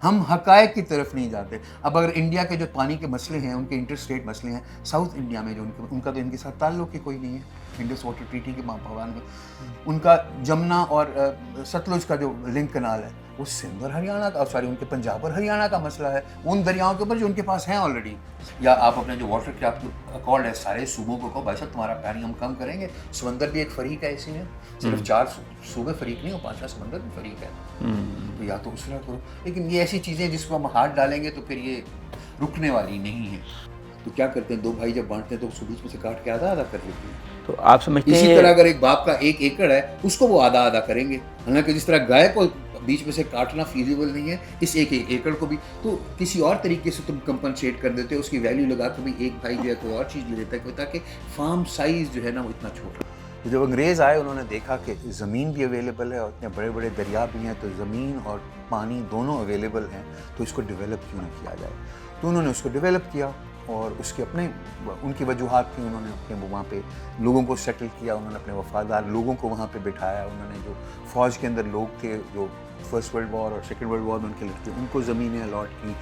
ہم حقائق کی طرف نہیں جاتے. اب اگر انڈیا کے جو پانی کے مسئلے ہیں، ان کے انٹر اسٹیٹ مسئلے ہیں، ساؤتھ انڈیا میں جو ان کا تو ان کے ساتھ تعلق ہی کوئی نہیں ہے. انڈس واٹر ٹریٹی کے پابند میں ان کا جمنا اور ستلج کا جو لنک کنال ہے وہ سندھ اور ہریانہ کا، سوری ان کے پنجاب اور ہریانہ کا مسئلہ ہے، ان دریاؤں کے اوپر جو ان کے پاس ہیں آلریڈی. یا آپ اپنے جو واٹر کرافٹ اکارڈ ہے سارے صوبوں کو کہو بھائی صاحب تمہارا پانی ہم کم کریں گے. سمندر بھی ایک فریق ہے اسی میں، صرف 4 صوبے فریق نہیں ہو، 5 سمندر بھی فریق ہے. تو یا تو اس طرح کرو. لیکن یہ ایسی چیزیں جس کو ہم ہاتھ ڈالیں گے تو پھر یہ رکنے والی نہیں ہے. تو کیا کرتے ہیں، 2 بھائی جب بانٹتے ہیں تو اس کو بیچ میں سے کاٹ کے آدھا آدھا کر لیتے ہیں. تو آپ سمجھتے ہیں اسی طرح اگر ایک باپ کا 1 ایکڑ ہے اس کو وہ آدھا آدھا کریں گے. حالانکہ جس طرح گائے کو بیچ میں سے کاٹنا فیزیبل نہیں ہے، اس 1 ایکڑ کو بھی تو کسی اور طریقے سے تم کمپنسیٹ کر دیتے ہو، اس کی ویلیو لگا کے بھی ایک بھائی جو ہے کوئی اور چیز لے لیتا ہے تاکہ فارم سائز جو ہے نا وہ اتنا چھوٹا. تو جب انگریز آئے انہوں نے دیکھا کہ زمین بھی اویلیبل ہے اور اتنے بڑے بڑے دریا بھی ہیں، تو زمین اور پانی دونوں اویلیبل ہیں، تو اس کو ڈیولپ کیوں نہ کیا جائے. تو انہوں نے اس کو ڈیولپ کیا اور اس کے اپنے ان کی وجوہات تھیں. انہوں نے اپنے وہاں پہ لوگوں کو سیٹل کیا، انہوں نے اپنے وفادار لوگوں کو وہاں پہ بٹھایا. انہوں نے جو فوج کے اندر لوگ تھے جو فرسٹ ورلڈ وار اور سیکنڈ ورلڈ وار میں ان کے لڑکے ان کو زمینیں الاٹ کی.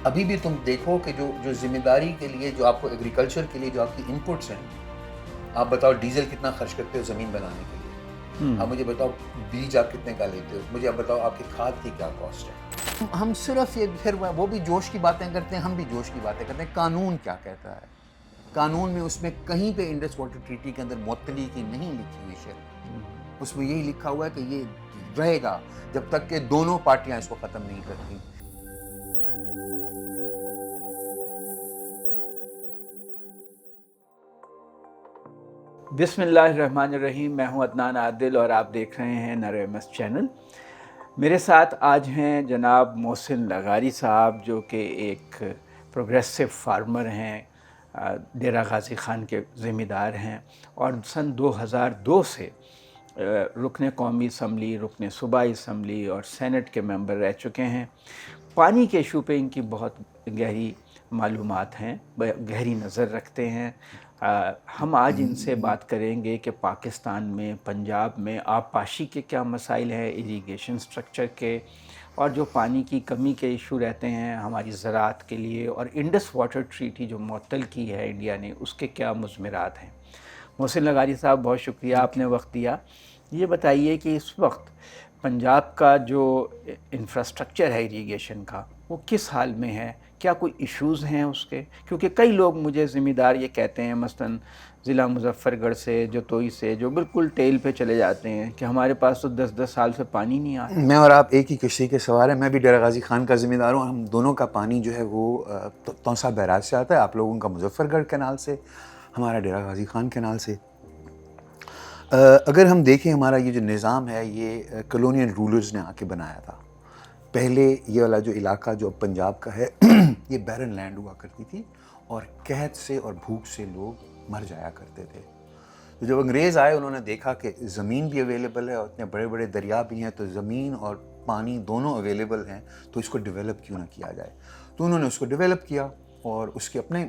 ابھی بھی تم دیکھو کہ جو ذمہ داری کے لیے جو آپ کو ایگریکلچر کے لیے جو آپ کی انپٹس ہیں، آپ بتاؤ ڈیزل کتنا خرچ کرتے ہو زمین بنانے کے لیے، آپ مجھے بتاؤ بیج آپ کتنے کا لیتے ہو، مجھے اب بتاؤ آپ کی کھاد کی کیا کاسٹ ہے. ہم صرف یہ پھر وہ بھی جوش کی باتیں کرتے ہیں، ہم بھی جوش کی باتیں کرتے ہیں. قانون کیا کہتا ہے؟ قانون میں اس میں کہیں پہ انڈس واٹر ٹریٹی کے اندر معطلی کی نہیں لکھی ہوئی شرط. اس میں یہی لکھا ہوا ہے کہ یہ رہے گا جب تک کہ دونوں پارٹیاں اس کو ختم نہیں کرتی. بسم اللہ الرحمن الرحیم. میں ہوں عدنان عادل اور آپ دیکھ رہے ہیں نر ایم ایس چینل. میرے ساتھ آج ہیں جناب محسن لغاری صاحب، جو کہ ایک پروگریسو فارمر ہیں، ڈیرہ غازی خان کے ذمہ دار ہیں اور سن 2002 سے رکن قومی اسمبلی، رکن صوبائی اسمبلی اور سینٹ کے ممبر رہ چکے ہیں. پانی کے ایشو پہ ان کی بہت گہری معلومات ہیں، گہری نظر رکھتے ہیں. ہم آج ان سے بات کریں گے کہ پاکستان میں، پنجاب میں آبپاشی کے کیا مسائل ہیں، اریگیشن سٹرکچر کے، اور جو پانی کی کمی کے ایشو رہتے ہیں ہماری زراعت کے لیے، اور انڈس واٹر ٹریٹی جو معطل کی ہے انڈیا نے، اس کے کیا مضمرات ہیں. محسن لغاری صاحب، بہت شکریہ آپ نے وقت دیا. یہ بتائیے کہ اس وقت پنجاب کا جو انفراسٹرکچر ہے اریگیشن کا وہ کس حال میں ہے؟ کیا کوئی ایشوز ہیں اس کے؟ کیونکہ کئی لوگ مجھے ذمہ دار یہ کہتے ہیں، مثلاً ضلع مظفر گڑھ سے، جتوئی سے، جو بالکل ٹیل پہ چلے جاتے ہیں کہ ہمارے پاس تو 10 سال سے پانی نہیں آ رہا. میں اور آپ ایک ہی کشتی کے سوار ہیں. میں بھی ڈیرہ غازی خان کا ذمہ دار ہوں. ہم دونوں کا پانی جو ہے وہ تونسا بیراج سے آتا ہے، آپ لوگوں کا مظفر گڑھ کینال سے، ہمارا ڈیرہ غازی خان کینال سے. اگر ہم دیکھیں ہمارا یہ جو نظام ہے یہ کلونیل رولرز نے آ کے بنایا تھا. پہلے یہ والا جو علاقہ جو پنجاب کا ہے یہ بیرن لینڈ ہوا کرتی تھی اور قحط سے اور بھوک سے لوگ مر جایا کرتے تھے. تو جب انگریز آئے انہوں نے دیکھا کہ زمین بھی اویلیبل ہے اور اتنے بڑے بڑے دریا بھی ہیں، تو زمین اور پانی دونوں اویلیبل ہیں، تو اس کو ڈیولپ کیوں نہ کیا جائے. تو انہوں نے اس کو ڈیولپ کیا اور اس کے اپنے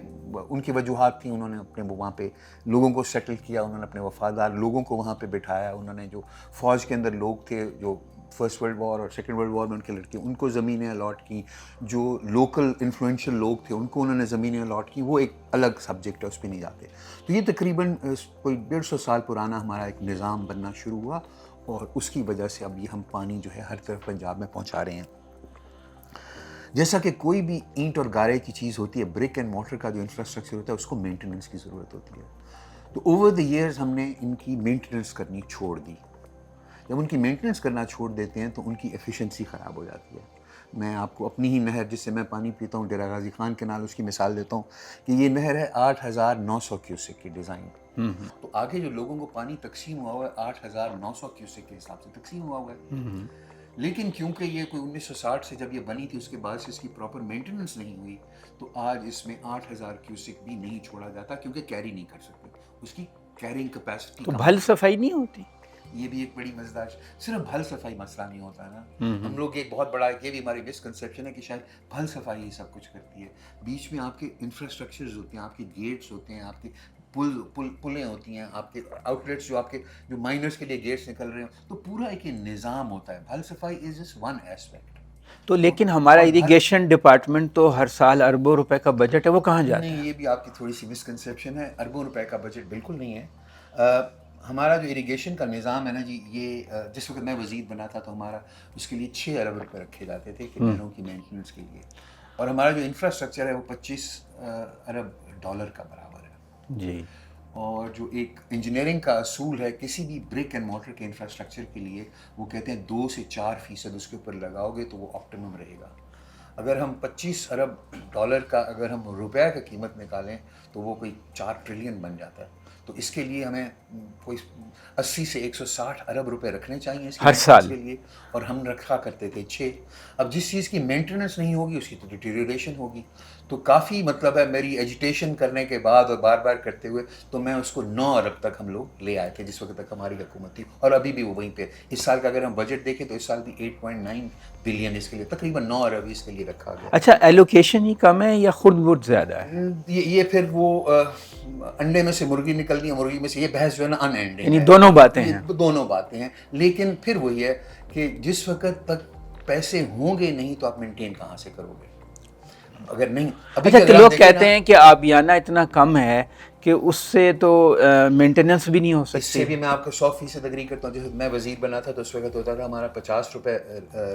ان کی وجوہات تھیں. انہوں نے اپنے وہاں پہ لوگوں کو سیٹل کیا، انہوں نے اپنے وفادار لوگوں کو وہاں پہ بٹھایا. انہوں نے جو فوج کے اندر لوگ تھے جو فرسٹ ورلڈ وار اور سیکنڈ ورلڈ وار میں ان کے لڑکے، ان کو زمینیں الاٹ کی. جو لوکل انفلوئنشل لوگ تھے ان کو انہوں نے زمینیں الاٹ کی. وہ ایک الگ سبجیکٹ ہے، اس پہ نہیں جاتے. تو یہ تقریباً کوئی 150 سال پرانا ہمارا ایک نظام بننا شروع ہوا اور اس کی وجہ سے اب یہ ہم پانی جو ہے ہر طرف پنجاب میں پہنچا رہے ہیں. جیسا کہ کوئی بھی اینٹ اور گارے کی چیز ہوتی ہے، برک اینڈ مورٹر کا جو انفراسٹرکچر ہوتا ہے اس کو مینٹیننس کی ضرورت ہوتی ہے. تو اوور دی ایئرز ہم نے ان کی مینٹیننس کرنی چھوڑ دی. جب ان کی مینٹیننس کرنا چھوڑ دیتے ہیں تو ان کی ایفیشنسی خراب ہو جاتی ہے. میں آپ کو اپنی ہی نہر جس سے میں پانی پیتا ہوں، ڈیرہ غازی خان کینال، اس کی مثال دیتا ہوں کہ یہ نہر ہے 8,900 کیوسک کی ڈیزائن. تو آگے جو لوگوں کو پانی تقسیم ہوا ہوا ہے 8,900 کیوسک کے حساب سے تقسیم ہوا ہوا ہے. لیکن کیونکہ یہ کوئی 1960 سے جب یہ بنی تھی اس کے بعد سے اس کی پراپر مینٹیننس نہیں ہوئی، تو آج اس میں 8,000 کیوسک بھی نہیں چھوڑا جاتا کیونکہ کیری نہیں کر سکتے. اس کی کیرنگ کیپیسٹی تو بھل صفائی نہیں ہوتی؟ یہ بھی ایک بڑی مزدار، صرف بھل صفائی مسئلہ نہیں ہوتا ہے نا. ہم لوگ ایک بہت بڑا، یہ بھی ہماری مسکنسیپشن ہے کہ شاید بھل صفائی ہی سب کچھ کرتی ہے. بیچ میں آپ کے انفراسٹرکچرز ہوتے ہیں، آپ کے گیٹس ہوتے ہیں، آپ کے پلیں ہوتی ہیں، آپ کے آؤٹ لیٹس جو آپ کے مائنرز کے لیے گیٹس نکل رہے ہیں، تو پورا ایک نظام ہوتا ہے. بھل صفائی از جسٹ ون ایسپیکٹ. تو لیکن ہمارا اریگیشن ڈپارٹمنٹ تو ہر سال اربوں روپے کا بجٹ ہے، وہ کہاں جاتا ہے؟ نہیں، یہ بھی آپ کی تھوڑی سی مسکنسیپشن ہے، اربوں روپے کا بجٹ بالکل نہیں ہے۔ ہمارا جو اریگیشن کا نظام ہے نا جی، یہ جس وقت میں وزیر بنا تھا تو ہمارا اس کے لیے 6 ارب روپے رکھے جاتے تھے کہ نہروں کی مینٹیننس کے لیے، اور ہمارا جو انفراسٹرکچر ہے وہ 25 ارب ڈالر کا برابر ہے جی، اور جو ایک انجینئرنگ کا اصول ہے کسی بھی برک اینڈ مورٹر کے انفراسٹرکچر کے لیے، وہ کہتے ہیں 2 سے 4% اس کے اوپر لگاؤ گے تو وہ آپٹیمم رہے گا۔ اگر ہم 25 ارب ڈالر کا اگر ہم روپے کا قیمت نکالیں تو وہ کوئی 4 ٹریلین بن جاتا ہے، تو اس کے لیے ہمیں کوئی 80 سے 160 ارب روپے رکھنے چاہیے اس کی ہر سال کے لیے، اور ہم رکھا کرتے تھے 6۔ اب جس چیز کی مینٹیننس نہیں ہوگی اس کی تو ڈیٹیریوریشن ہوگی، تو کافی مطلب ہے میری ایجیٹیشن کرنے کے بعد اور بار بار کرتے ہوئے تو میں اس کو 9 ارب تک ہم لوگ لے آئے تھے جس وقت تک ہماری حکومت تھی، اور ابھی بھی وہ وہیں پہ۔ اس سال کا اگر ہم بجٹ دیکھیں تو اس سال بھی 8.9 بلین اس کے لیے، تقریباً 9 ارب اس کے لیے رکھا گیا۔ اچھا، ایلوکیشن ہی کم ہے یا خود بہت زیادہ ہے؟ یہ پھر وہ انڈے میں سے مرغی نکلنی ہے، مرغی میں سے، یہ بحث جو ہے نا ان اینڈنگ یعنی ہے، دونوں باتیں ہیں۔ یہ دونوں باتیں ہیں، لیکن پھر وہی ہے کہ جس وقت تک پیسے ہوں گے نہیں تو آپ مینٹین کہاں سے کرو گے؟ اگر نہیں، اچھا، کہ لوگ کہتے ہیں کہ آبیانہ اتنا کم ہے کہ اس سے تو مینٹیننس بھی نہیں ہو اس سے سکتی۔ بھی میں آپ کو 100% اگری کرتا ہوں۔ جیسے میں وزیر بنا تھا تو اس وقت ہوتا تھا ہمارا 50 روپے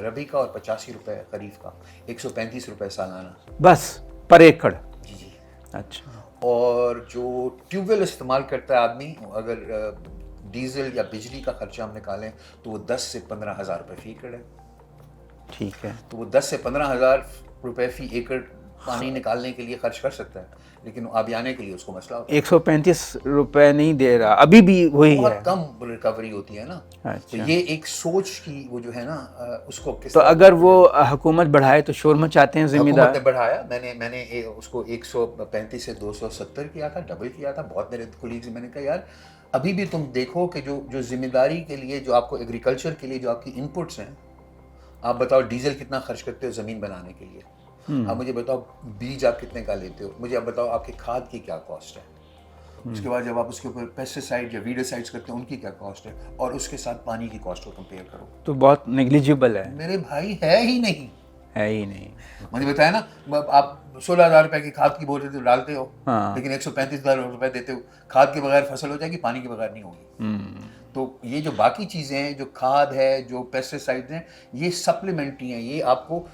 ربی کا اور 85 روپے خریف کا، 135 روپے سالانہ، بس پر ایکڑ؟ جی جی۔ اچھا، اور جو ٹیوب ویل استعمال کرتا ہے آدمی، اگر ڈیزل یا بجلی کا خرچہ ہم نکالیں تو وہ 10 سے 15 ہزار روپے فی ایکڑ ہے، ٹھیک ہے۔ تو وہ 10 سے 15 ہزار روپے فی ایکڑ پانی نکالنے کے لیے خرچ کر سکتا ہے، لیکن آبیانے کے لیے اس کو مسئلہ ہوتا ہے، 135 روپے نہیں دے رہا، ابھی بھی وہی ہے۔ بہت کم ریکوری ہوتی ہے نا۔ تو اچھا، یہ ایک سوچ کی وہ جو ہے نا اس کو کس تو طرح اگر وہ حکومت بڑھائے تو شور مچاتے ہیں ذمہ دار؟ حکومت نے بڑھایا، میں نے اس کو 135 سے 270 کیا تھا، ڈبل کیا تھا۔ بہت میرے کولیگز میں نے کہا یار ابھی بھی تم دیکھو کہ جو ذمہ داری کے لیے، جو آپ کو ایگریکلچر کے لیے جو آپ کی انپٹس ہیں، آپ بتاؤ ڈیزل کتنا خرچ کرتے ہو زمین بنانے کے لیے، آپ مجھے بتاؤ بیج آپ کتنے کا لیتے ہو، مجھے آپ بتاؤ آپ کی کھاد کی کیا کاسٹ ہے، اس کے بعد جب آپ اس کے اوپر پیسٹیسائڈ یا ویڈیسائڈس کرتے ہیں ان کی کیا کاسٹ ہے، اور اس کے ساتھ پانی کی کاسٹ کو کمپیئر کرو، تو بہت نیگلیجبل ہے، میرے بھائی ہے ہی نہیں۔ ہے ہی نہیں۔ مجھے بتایا نا، آپ 16,000 روپے کی کھاد کی بول ڈالتے ہو، ہاں، لیکن 135,000 روپے دیتے ہو، کھاد کے بغیر فصل ہو جائے گی، پانی کے بغیر نہیں ہوگی۔ تو یہ جو باقی چیزیں ہیں، جو کھاد ہے، جو پیسٹیسائڈز ہیں، یہ سپلیمنٹری ہیں، یہ آپ کو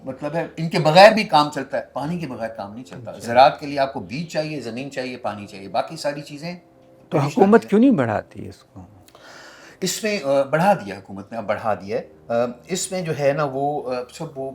مطلب ہے ان کے بغیر بھی کام چلتا ہے، پانی کے بغیر کام نہیں چلتا۔ زراعت کے لیے آپ کو بیج چاہیے، زمین چاہیے، پانی چاہیے، باقی ساری چیزیں تو حکومت کیوں نہیں بڑھاتی اس کو؟ اس میں بڑھا دیا حکومت نے، اب بڑھا دیا ہے۔ اس میں جو ہے نا وہ سب وہ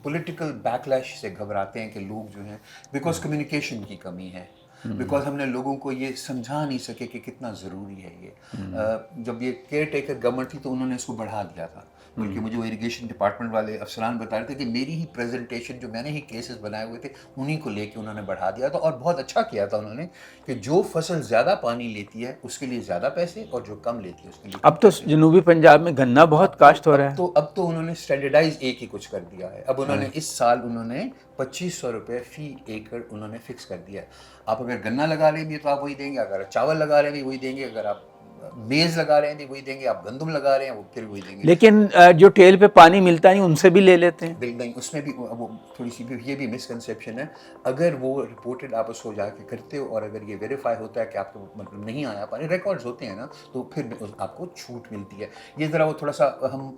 پولیٹیکل بیک لیش سے گھبراتے ہیں کہ لوگ جو ہیں، بیکاز کمیونیکیشن کی کمی ہے، بیکاز ہم نے لوگوں کو یہ سمجھا نہیں سکے کہ کتنا ضروری ہے یہ۔ جب یہ کیئر ٹیکر گورنمنٹ تھی تو انہوں نے اس کو بڑھا دیا تھا، بلکہ مجھے وہ اریگیشن ڈپارٹمنٹ والے افسران بتا رہے تھے کہ میری ہی پریزنٹیشن جو میں نے ہی کیسز بنائے ہوئے تھے انہی کو لے کے انہوں نے بڑھا دیا تھا، اور بہت اچھا کیا تھا انہوں نے کہ جو فصل زیادہ پانی لیتی ہے اس کے لیے زیادہ پیسے، اور جو کم لیتی ہے اس کے لیے اب تو جنوبی پنجاب میں گنا بہت کاشت ہو رہا ہے۔ اب تو انہوں نے اسٹینڈرڈائز ایک ہی کچھ کر دیا ہے۔ اب انہوں نے اس سال انہوں نے 2500 روپے فی ایکڑ انہوں نے فکس کر دیا ہے۔ آپ اگر گنا لگا رہے ہیں بھی تو آپ وہی دیں گے، اگر چاول لگا رہے ہیں بھی وہی دیں گے، اگر آپ میز لگا رہے ہیں بھی وہی دیں گے، آپ گندم لگا رہے ہیں وہ پھر وہی دیں گے۔ لیکن جو ٹیل پہ پانی ملتا نہیں ان سے بھی لے لیتے ہیں۔ بالکل نہیں، اس میں بھی وہ تھوڑی سی یہ بھی مسکنسیپشن ہے۔ اگر وہ رپورٹڈ آپ اس کو جا کے کرتے ہو اور اگر یہ ویریفائی ہوتا ہے کہ آپ کو مطلب نہیں آیا پانی، ریکارڈز ہوتے ہیں نا، تو پھر آپ کو چھوٹ ملتی ہے۔ یہ ذرا وہ تھوڑا سا ہم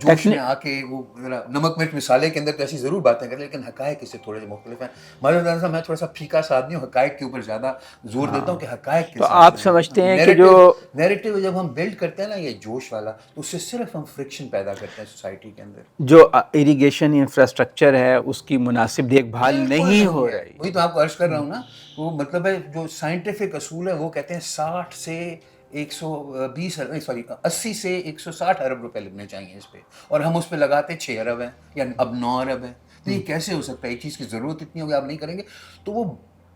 جوش میں آ کے وہ ذرا نمک مرچ مسالے کے اندر تو ایسی ضرور باتیں کریں، لیکن حقائق اس سے تھوڑے مختلف ہیں۔ مگر میں تھوڑا سا پھیکا سا آدمی ہوں، حقائق کے اوپر زیادہ زور دیتا ہوں کہ حقائق کے تو ساتھ آپ سمجھتے ہیں کہ جو نیریٹو جب ہم بلڈ کرتے ہیں نا یہ جوش والا، تو اس سے صرف ہم فرکشن پیدا کرتے ہیں سوسائٹی کے اندر۔ جو اریگیشن انفراسٹرکچر ہے اس کی مناسب دیکھ بھال نہیں ہو رہی۔ وہی تو آپ کو عرض کر رہا ہوں نا، وہ مطلب ہے جو سائنٹیفک اصول ہے وہ کہتے ہیں 60 سے 80 سے 160 ارب روپے لگنے چاہیے اس پہ، اور ہم اس پہ لگاتے 6 ارب ہیں یا اب 9 ارب ہیں۔ تو یہ کیسے ہو سکتا ہے؟ ایک چیز کی ضرورت اتنی ہوگی، آپ نہیں کریں گے تو وہ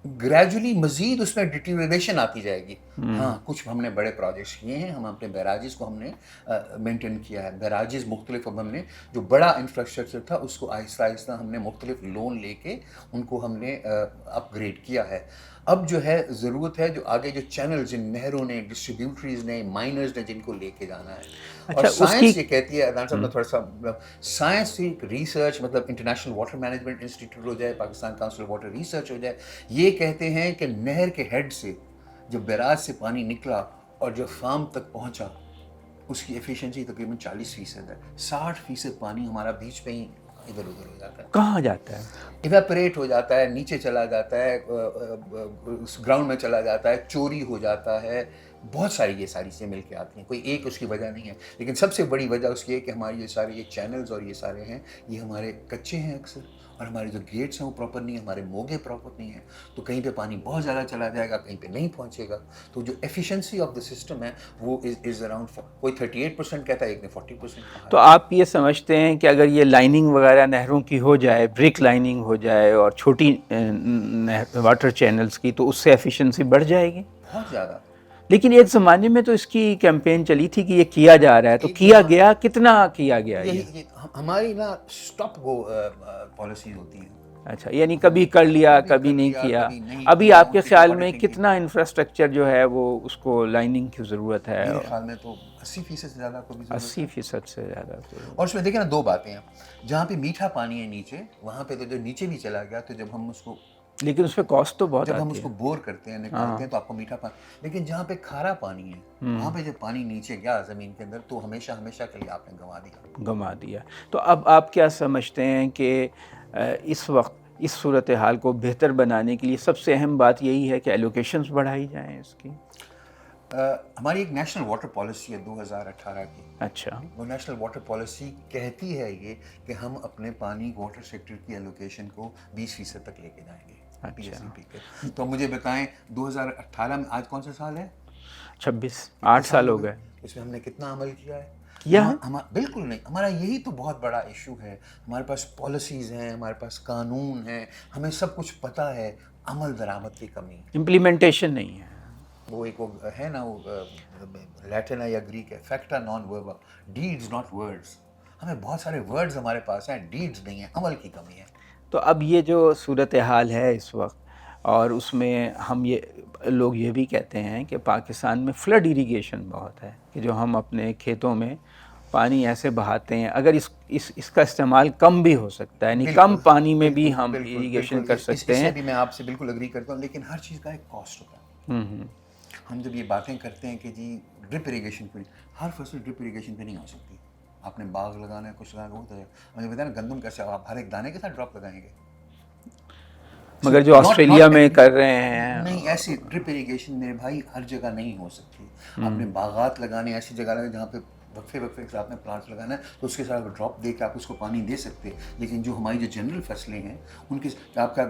گریجولی مزید اس میں ڈیٹیریوریشن آتی جائے گی۔ ہاں کچھ ہم نے بڑے پروجیکٹس کیے ہیں، ہم اپنے بیراجز کو ہم نے مینٹین کیا ہے، بیراجز مختلف، اب ہم نے جو بڑا انفراسٹرکچر تھا اس کو آہستہ آہستہ ہم نے مختلف لون لے کے ان کو ہم نے اپ گریڈ کیا ہے۔ اب جو ہے ضرورت ہے جو آگے جو چینلز ان نہروں نے، ڈسٹریبیوٹریز نے، مائنرز نے جن کو لے کے جانا ہے. اور اچھا، اس کی سائنس یہ کہتی ہے، ادنان صاحب میں تھوڑا سا سائنس کی ریسرچ مطلب انٹرنیشنل واٹر مینجمنٹ انسٹیٹیوٹ ہو جائے، Pakistan council of water research ہو جائے، یہ کہتے ہیں کہ نہر کے ہیڈ سے جو بیراج سے پانی نکلا اور جو فارم تک پہنچا اس کی ایفیشنسی تقریباً 40% ہے. 60% پانی ہمارا بیچ پہ ہی ادھر ادھر ہو جاتا ہے، کہاں جاتا ہے؟ ایویپریٹ ہو جاتا ہے، نیچے چلا جاتا ہے، گراؤنڈ میں چلا جاتا ہے، چوری ہو جاتا ہے. بہت ساری یہ ساری چیزیں مل کے آتی ہیں، کوئی ایک اس کی وجہ نہیں ہے، لیکن سب سے بڑی وجہ اس کی ہے کہ ہماری یہ سارے یہ چینلز اور یہ سارے ہیں یہ ہمارے کچے ہیں اکثر، اور ہمارے جو گیٹس ہیں وہ پراپر نہیں ہیں، ہمارے موگے پراپر نہیں ہیں، تو کہیں پہ پانی بہت زیادہ چلا جائے گا، کہیں پہ نہیں پہنچے گا. تو جو ایفیشنسی آف دا سسٹم ہے وہ از اراؤنڈ، کوئی 38% کہتا ہے، ایک نے 40% کہا. تو آپ یہ سمجھتے ہیں کہ اگر یہ لائننگ وغیرہ نہروں کی ہو جائے، برک لائننگ ہو جائے اور چھوٹی واٹر چینلز کی، تو اس سے ایفیشنسی بڑھ جائے گی؟ بہت زیادہ. لیکن ایک زمانے میں تو اس کی کیمپین چلی تھی کہ یہ کیا جا رہا ہے، تو کیا گیا کتنا کیا گیا یہ؟ یہی ہماری نا اسٹاپ گو پالیسیز ہوتی ہیں. اچھا، یعنی کبھی کر لیا کبھی نہیں کیا. ابھی آپ کے خیال میں کتنا انفراسٹرکچر جو ہے وہ اس کو لائننگ کی ضرورت ہے؟ میرے خیال میں تو 80% سے زیادہ کو بھی ضرورت ہے. 80% سے زیادہ. اور اس میں دیکھیں نا دو باتیں ہیں، جہاں پہ میٹھا پانی ہے نیچے، وہاں پہ تو جو نیچے بھی چلا گیا، تو جب ہم اس کو لیکن اس پہ کاسٹ تو بہت جب ہم آتی اس کو ہے. بور کرتے ہیں نکالتے ہیں تو آپ کو میٹھا پانی، لیکن جہاں پہ کھارا پانی ہے وہاں پہ جب پانی نیچے گیا زمین کے اندر تو ہمیشہ ہمیشہ کے لیے آپ نے گنوا دیا. تو اب آپ کیا سمجھتے ہیں کہ اس وقت اس صورتحال کو بہتر بنانے کے لیے سب سے اہم بات یہی ہے کہ ایلوکیشنز بڑھائی جائیں اس کی؟ ہماری ایک نیشنل واٹر پالیسی ہے 2018 کی. اچھا. وہ نیشنل واٹر پالیسی کہتی ہے یہ کہ ہم اپنے پانی واٹر سیکٹر کی ایلوکیشن کو 20% تک لے کے جائیں گے پی ایس ای پی کے. تو مجھے بتائیں 2018 میں آج کون سا سال ہے؟ 26. 8 سال ہو گئے. اس میں ہم نے کتنا عمل کیا ہے؟ بالکل نہیں. ہمارا یہی تو بہت بڑا ایشو ہے. ہمارے پاس پالیسیز ہیں، ہمارے پاس قانون ہیں، ہمیں سب کچھ پتہ ہے، عمل درآمد کی کمی ہے، امپلیمنٹیشن نہیں ہے. وہ ایک وہ ہے نا، وہ لیٹن ہے یا گریک ہے، فیکٹا نان وربا، ڈیڈز ناٹ ورڈز. ہمیں بہت سارے ورڈز ہمارے پاس ہیں، ڈیڈز نہیں ہیں، عمل کی کمی ہے. تو اب یہ جو صورتحال ہے اس وقت، اور اس میں ہم یہ لوگ یہ بھی کہتے ہیں کہ پاکستان میں فلڈ اریگیشن بہت ہے، کہ جو ہم اپنے کھیتوں میں پانی ایسے بہاتے ہیں، اگر اس کا استعمال کم بھی ہو سکتا ہے، یعنی کم پانی میں بھی ہم اریگیشن کر سکتے ہیں. اس سے بھی میں آپ سے بالکل اگری کرتا ہوں، لیکن ہر چیز کا ایک کاسٹ ہوتا ہے. ہم جب یہ باتیں کرتے ہیں کہ جی ڈرپ اریگیشن پہ، ہر فصل ڈرپ اریگیشن پہ نہیں ہو سکتی. آپ نے باغ لگانا ہے، کچھ لگانا ہے، ہوتا ہے. مجھے بتائیں نا گندم کیسے آپ ہر ایک دانے کے ساتھ ڈراپ لگائیں گے؟ مگر جو آسٹریلیا میں کر رہے ہیں، نہیں، ایسی ڈرپ اریگیشن میرے بھائی ہر جگہ نہیں ہو سکتی. آپ نے باغات لگانے ایسی جگہ لگانے جہاں پہ وقفے کے ساتھ میں پلانٹ لگانا ہے، تو اس کے ساتھ ڈراپ دے کے آپ اس کو پانی دے سکتے. لیکن جو ہماری جو جنرل فصلیں ہیں ان کی، آپ کا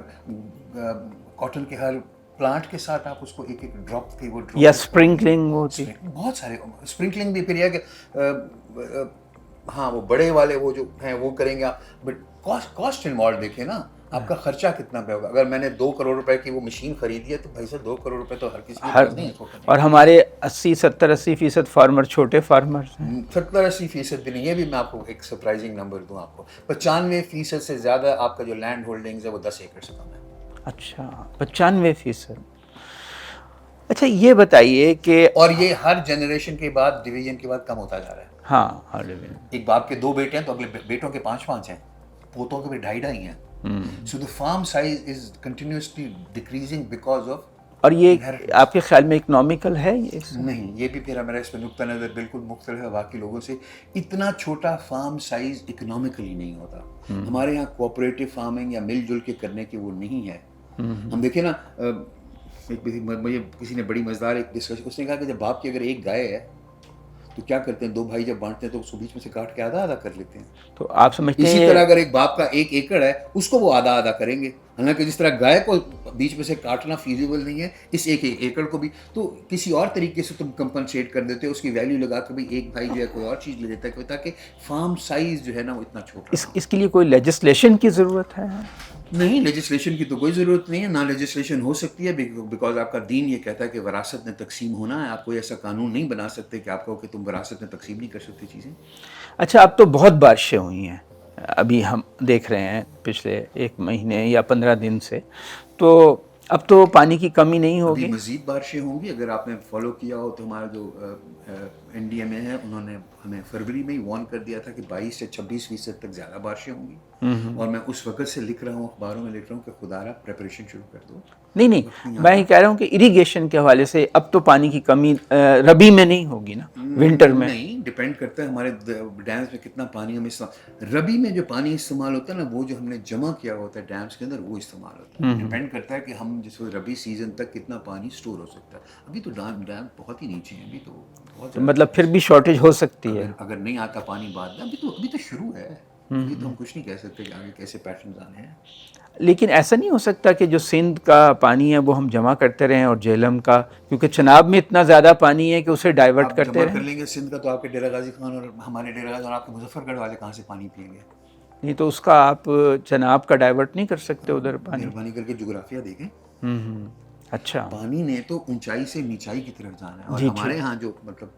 کاٹن کے ہر پلانٹ کے ساتھ آپ اس کو ایک ایک ڈراپ کی وہ ڈراپ یا اسپرنکلنگ ہوتی ہے. بہت سارے اسپرنکلنگ بھی پھر یہ کہ ہاں وہ بڑے والے وہ جو ہیں وہ کریں گے آپ، بٹ کاسٹ انوالو دیکھیں نا، آپ کا خرچہ کتنا پہ ہوگا. اگر میں نے 2 کروڑ روپے کی وہ مشین خریدی ہے تو بھائی صاحب 2 کروڑ روپے تو ہر کسی کے پاس نہیں ہے. اور ہمارے 80-70-80% فارمر چھوٹے فارمرز ہیں. 70-80% بھی نہیں. یہ بھی میں آپ کو ایک سرپرائزنگ نمبر دوں آپ کو، 95% سے زیادہ آپ کا جو لینڈ ہولڈنگز ہے وہ 10 ایکڑ سے کم ہے. اچھا، 95%. اچھا یہ بتائیے کہ، اور یہ ہر جنریشن کے بعد، ڈویژن کے بعد کم ہوتا جا رہا ہے. ہاں ہر ڈویژن، ایک باپ کے 2 بیٹے ہیں تو اگلے بیٹوں کے 5 ہیں، پوتوں کے بھی 2.5 ہیں. So the farm size is continuously decreasing because of. اور یہ آپ کے خیال میں اکنامیکل ہے یہ؟ نہیں، یہ بھی پھر ہمارا اس پہ نقطہ نظر بالکل مختلف ہے باقی لوگوں سے. اتنا چھوٹا فارم سائز اکنامیکلی نہیں ہوتا. ہمارے یہاں کوآپریٹو فارمنگ یا مل جل کے کرنے کی وہ نہیں ہے. ہم دیکھیں نا، مجھے کسی نے بڑی مزیدار ایک ڈسکشن، اس نے کہا کہ جب باپ کی اگر ایک گائے ہے تو کیا کرتے ہیں، 2 بھائی جب بانٹتے ہیں تو اس کو بیچ میں سے کاٹ کے آدھا کر لیتے ہیں. تو آپ سمجھتے ہیں اسی طرح اگر ایک باپ کا 1 ایکڑ ہے اس کو وہ آدھا کریں گے. حالانکہ جس طرح گائے کو بیچ میں سے کاٹنا فیزیبل نہیں ہے، اس 1 ایکڑ کو بھی تو کسی اور طریقے سے تم کمپنسیٹ کر دیتے ہو، اس کی ویلیو لگا کے بھی ایک بھائی جو ہے کوئی اور چیز لے لیتا ہے تاکہ فارم سائز جو ہے نا وہ اتنا چھوٹا. اس کے لیے کوئی لیجسلیشن کی ضرورت ہے؟ نہیں، لیجسلیشن کی تو کوئی ضرورت نہیں ہے. نہ لیجسلیشن ہو سکتی ہے بیکاز آپ کا دین یہ کہتا ہے کہ وراثت میں تقسیم ہونا ہے. آپ کوئی ایسا قانون نہیں بنا سکتے کہ آپ کہو کہ تم وراثت میں تقسیم نہیں کر سکتے چیزیں. اچھا، اب تو بہت بارشیں ہوئی ہیں، ابھی ہم دیکھ رہے ہیں پچھلے 1 مہینے یا 15 دن سے، تو اب تو پانی کی کمی نہیں ہوگی؟ ابھی مزید بارشیں ہوں گی. اگر آپ نے فالو کیا ہو تو ہمارا جو این ڈی ایم اے ہے انہوں نے ہمیں فروری میں ہی وارن کر دیا تھا کہ 22 سے 26% تک زیادہ بارشیں ہوں گی. اور میں اس وقت سے لکھ رہا ہوں، اخباروں میں لکھ رہا ہوں کہ خدا را پریپریشن شروع کر دو. نہیں میں یہ کہہ رہا ہوں کہ اریگیشن کے حوالے سے اب تو پانی کی کمی ربی میں نہیں ہوگی نا، ونٹر میں؟ نہیں، ڈپینڈ کرتا ہے ہمارے ڈیمز میں کتنا پانی ہمیں ربی میں جو پانی استعمال ہوتا ہے نا، وہ جو ہم نے جمع کیا ہوتا ہے ڈیمز کے اندر وہ استعمال ہوتا ہے. ڈپینڈ کرتا ہے کہ ہم جس ربی سیزن تک کتنا پانی اسٹور ہو سکتا ہے. ابھی تو ڈیم بہت ہی نیچے ہیں، ابھی تو بہت مطلب پھر بھی شارٹیج ہو سکتی ہے اگر نہیں آتا پانی بعد میں. ابھی تو شروع ہے. ابھی تو ہم کچھ نہیں کہہ سکتے کہ آگے کیسے پیٹرنز آنے ہیں. لیکن ایسا نہیں ہو سکتا کہ جو سندھ کا پانی ہے وہ ہم جمع کرتے رہیں اور جہلم کا، کیونکہ چناب میں اتنا زیادہ پانی ہے کہ اسے ڈائیورٹ آپ کرتے جمع رہیں؟ کر لیں گے سندھ کا تو آپ کے ڈیرہ غازی خان اور ہمارے ڈیرہ غازی اور آپ کے مظفر گڑھ والے کہاں سے پانی پئیں گے؟ نہیں تو اس کا آپ چناب کا ڈائیورٹ نہیں کر سکتے ادھر پانی؟ مہربانی کر کے جغرافیہ دیکھیں. اچھا. پانی نے تو اونچائی سے نیچائی کی طرف جانا ہے. اور ہمارے ہاں جو مطلب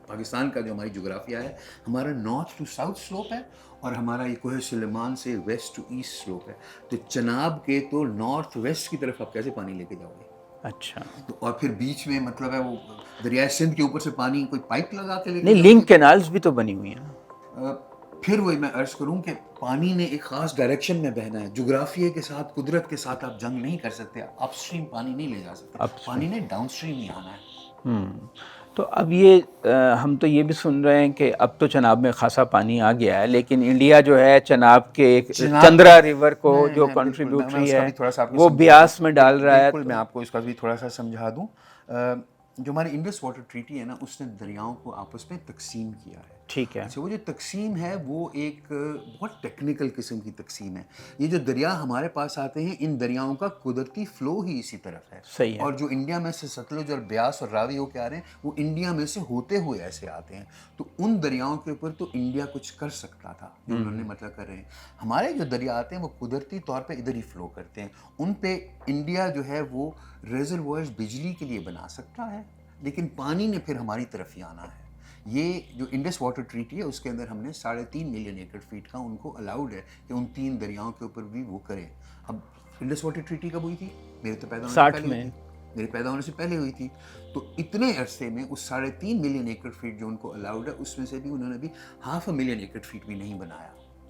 پاکستان کا جو ہماری جغرافیہ ہے، ہمارا نارتھ ٹو ساؤتھ سلوپ ہے اور ہمارا یہ کوہ سلیمان سے ویسٹ ٹو ایسٹ سلوپ ہے. تو چناب کے تو نارتھ ویسٹ کی طرف آپ کیسے پانی لے کے جاؤ گے؟ اچھا. تو اور پھر بیچ میں مطلب ہے وہ دریائے سندھ کے اوپر سے پانی کوئی پائپ لگا کے لے کے نہیں، لنک کینالز بھی تو بنی ہوئی ہیں. پھر وہی میں عرض کروں کہ پانی نے ایک خاص ڈائریکشن میں بہنا ہے. جغرافیے کے ساتھ، قدرت کے ساتھ آپ جنگ نہیں کر سکتے. اپ اسٹریم پانی نہیں لے جا سکتے. پانی نے ڈاؤن اسٹریم ہی آنا ہے. تو اب یہ ہم تو یہ بھی سن رہے ہیں کہ اب تو چناب میں خاصا پانی آ گیا ہے، لیکن انڈیا جو ہے چناب کے ایک چندرا ریور کو جو کنٹریبیوٹری ہے وہ بیاس میں ڈال رہا ہے. بالکل، میں آپ کو اس کا بھی تھوڑا سا سمجھا دوں. جو ہماری انڈس واٹر ٹریٹی ہے نا، اس نے دریاؤں کو آپس میں تقسیم کیا ہے. ٹھیک ہے. اچھا، وہ جو تقسیم ہے وہ ایک بہت ٹیکنیکل قسم کی تقسیم ہے. یہ جو دریا ہمارے پاس آتے ہیں، ان دریاؤں کا قدرتی فلو ہی اسی طرف ہے. صحیح ہے. اور جو انڈیا میں سے ستلج اور بیاس اور راوی ہو کے آ رہے ہیں، وہ انڈیا میں سے ہوتے ہوئے ایسے آتے ہیں. تو ان دریاؤں کے اوپر تو انڈیا کچھ کر سکتا تھا جو انہوں نے مطلب کر رہے ہیں. ہمارے جو دریا آتے ہیں وہ قدرتی طور پہ ادھر ہی فلو کرتے ہیں. ان پہ انڈیا جو ہے وہ ریزروائرز بجلی کے لیے بنا سکتا ہے، لیکن پانی نے پھر ہماری طرف ہی آنا ہے. یہ جو انڈس واٹر ٹریٹی ہے، اس کے اندر ہم نے 3.5 ملین ایکڑ فیٹ کا ان کو الاؤڈ ہے کہ ان 3 دریاؤں کے اوپر بھی وہ کریں. اب انڈس واٹر ٹریٹی کب ہوئی تھی؟ میرے تو پیدا ہونے سے پہلے ہوئی تھی. میرے پیدا ہونے سے پہلے ہوئی تھی. تو اتنے عرصے میں اس 3.5 ملین ایکڑ فیٹ جو ان کو الاؤڈ ہے، اس میں سے بھی انہوں نے بھی 0.5 ملین ایکڑ فیٹ بھی نہیں بنایا.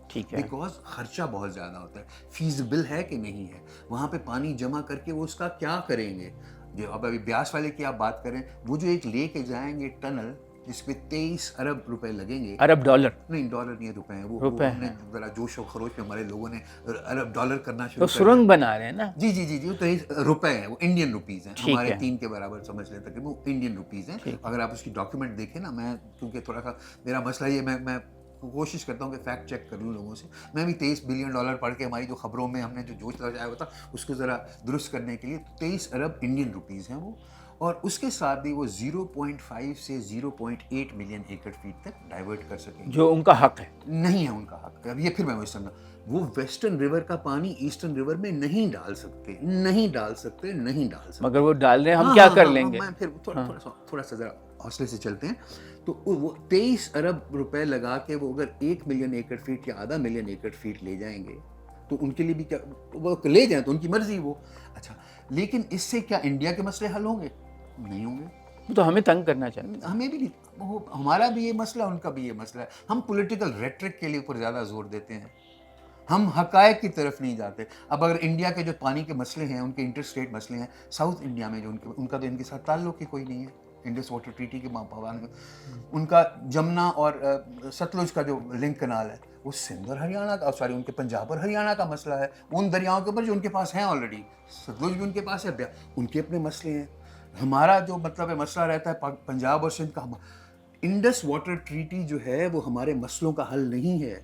ٹھیک ہے. بیکاز خرچہ بہت زیادہ ہوتا ہے. فیزیبل ہے کہ نہیں ہے وہاں پہ پانی جمع کر کے وہ اس کا کیا کریں گے؟ جو اب ابھی بیاس والے کی آپ بات کریں، وہ جو ایک لے کے جائیں گے ٹنل جس پہ 23 ارب روپے لگیں گے. ارب ڈالر؟ نہیں، ڈالر نہیں، روپے ہیں. وہ ہم نے ذرا جوش و خروش میں ہمارے لوگوں نے ارب ڈالر کرنا شروع تو سرنگ بنا رہے ہیں نا. جی جی جی جی. وہ 23 روپے ہیں، وہ انڈین روپیز ہیں. ہمارے 3 کے برابر سمجھ لیتے کہ وہ انڈین روپیز ہیں. اگر آپ اس کی ڈاکیومنٹ دیکھیں نا، میں کیونکہ تھوڑا سا میرا مسئلہ یہ میں کوشش کرتا ہوں کہ فیکٹ چیک کر لوں لوگوں سے. میں بھی 23 بلین ڈالر پڑھ کے ہماری جو خبروں میں ہم نے جو جوش لگایا ہوا تھا اس کو ذرا درست کرنے کے لیے 23 ارب انڈین روپیز ہیں وہ. اور اس کے ساتھ بھی وہ 0.5 سے 0.8 ملین ایکڑ فیٹ تک ڈائیورٹ کر سکیں گے. جو ان کا حق ہے. نہیں ہے ان کا حق. اب یہ پھر میں وہی سمجھا، وہ ویسٹرن ریور کا پانی ایسٹرن ریور میں نہیں ڈال سکتے. مگر وہ ڈال رہے ہیں، ہم کیا کر لیں گے؟ میں پھر تھوڑا سا ذرا حوصلے سے چلتے ہیں. تو وہ 23 ارب روپے لگا کے وہ اگر 1 ملین ایکڑ فیٹ یا 0.5 ملین ایکڑ فیٹ لے جائیں گے تو ان کے لیے بھی کیا، وہ لے جائیں تو ان کی مرضی وہ. اچھا، لیکن اس سے کیا انڈیا کے مسئلے حل ہوں گے؟ نہیں ہوں گے. تو ہمیں تنگ کرنا چاہتے ہیں. ہمیں بھی نہیں، ہمارا بھی یہ مسئلہ، ان کا بھی یہ مسئلہ ہے. ہم پولیٹیکل ریٹرک کے لیے اوپر زیادہ زور دیتے ہیں، ہم حقائق کی طرف نہیں جاتے. اب اگر انڈیا کے جو پانی کے مسئلے ہیں، ان کے انٹر اسٹیٹ مسئلے ہیں، ساؤتھ انڈیا میں جو ان کا تو ان کے ساتھ تعلق ہی کوئی نہیں ہے. انڈس واٹر ٹریٹی کے پابند ان کا جمنا اور ستلج کا جو لنک کنال ہے وہ سندھ اور ہریانہ کا، سوری ان کے پنجاب اور ہریانہ کا مسئلہ ہے. ان دریاؤں کے اوپر جو ان کے پاس ہیں آلریڈی، ستلج بھی ان کے پاس ہے، ان کے اپنے مسئلے ہیں. ہمارا جو مطلب ہے مسئلہ رہتا ہے پنجاب اور سندھ کا. انڈس واٹر ٹریٹی جو ہے وہ ہمارے مسئلوں کا حل نہیں ہے.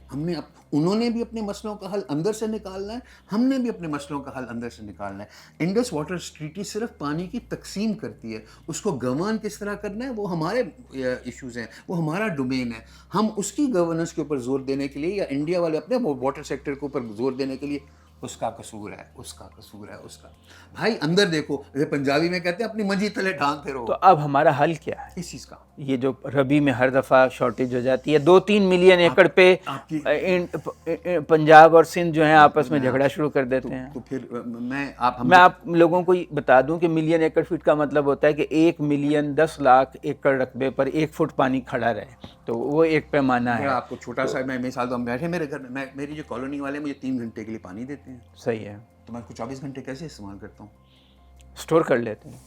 انہوں نے بھی اپنے مسئلوں کا حل اندر سے نکالنا ہے، ہم نے بھی اپنے مسئلوں کا حل اندر سے نکالنا ہے. انڈس واٹر ٹریٹی صرف پانی کی تقسیم کرتی ہے، اس کو گورن کس طرح کرنا ہے وہ ہمارے ایشوز ہیں، وہ ہمارا ڈومین ہے. ہم اس کی گورننس کے اوپر زور دینے کے لیے یا انڈیا والے اپنے واٹر سیکٹر کے اوپر زور دینے کے لیے اس کا قصور ہے، اس کا قصور ہے، اس کا۔ بھائی اندر دیکھو، جیسے پنجابی میں کہتے ہیں اپنی منجی تلے ڈھانگ پھرو۔ تو اب ہمارا حل کیا ہے؟ کس چیز کا؟ یہ جو ربی میں ہر دفعہ شارٹیج ہو جاتی ہے، 2-3 ملین ایکڑ پہ آپ کی پنجاب اور سندھ جو ہیں آپس میں جھگڑا شروع کر دیتے ہیں۔ تو پھر میں آپ لوگوں کو بتا دوں کہ ملین ایکڑ فٹ کا مطلب ہوتا ہے کہ 1,10,00,000 ایکڑ رقبے پر 1 فٹ پانی کھڑا رہے، تو وہ ایک پیمانہ ہے۔ آپ کو چھوٹا سا میں مثال دوں، ہم بیٹھے میرے گھر میں، میری جو کالونی والے مجھے 3 گھنٹے کے لیے پانی دیتے ہیں، صحیح ہے، تو میں اس کو 24 گھنٹے کیسے استعمال کرتا ہوں؟ سٹور کر لیتے ہیں۔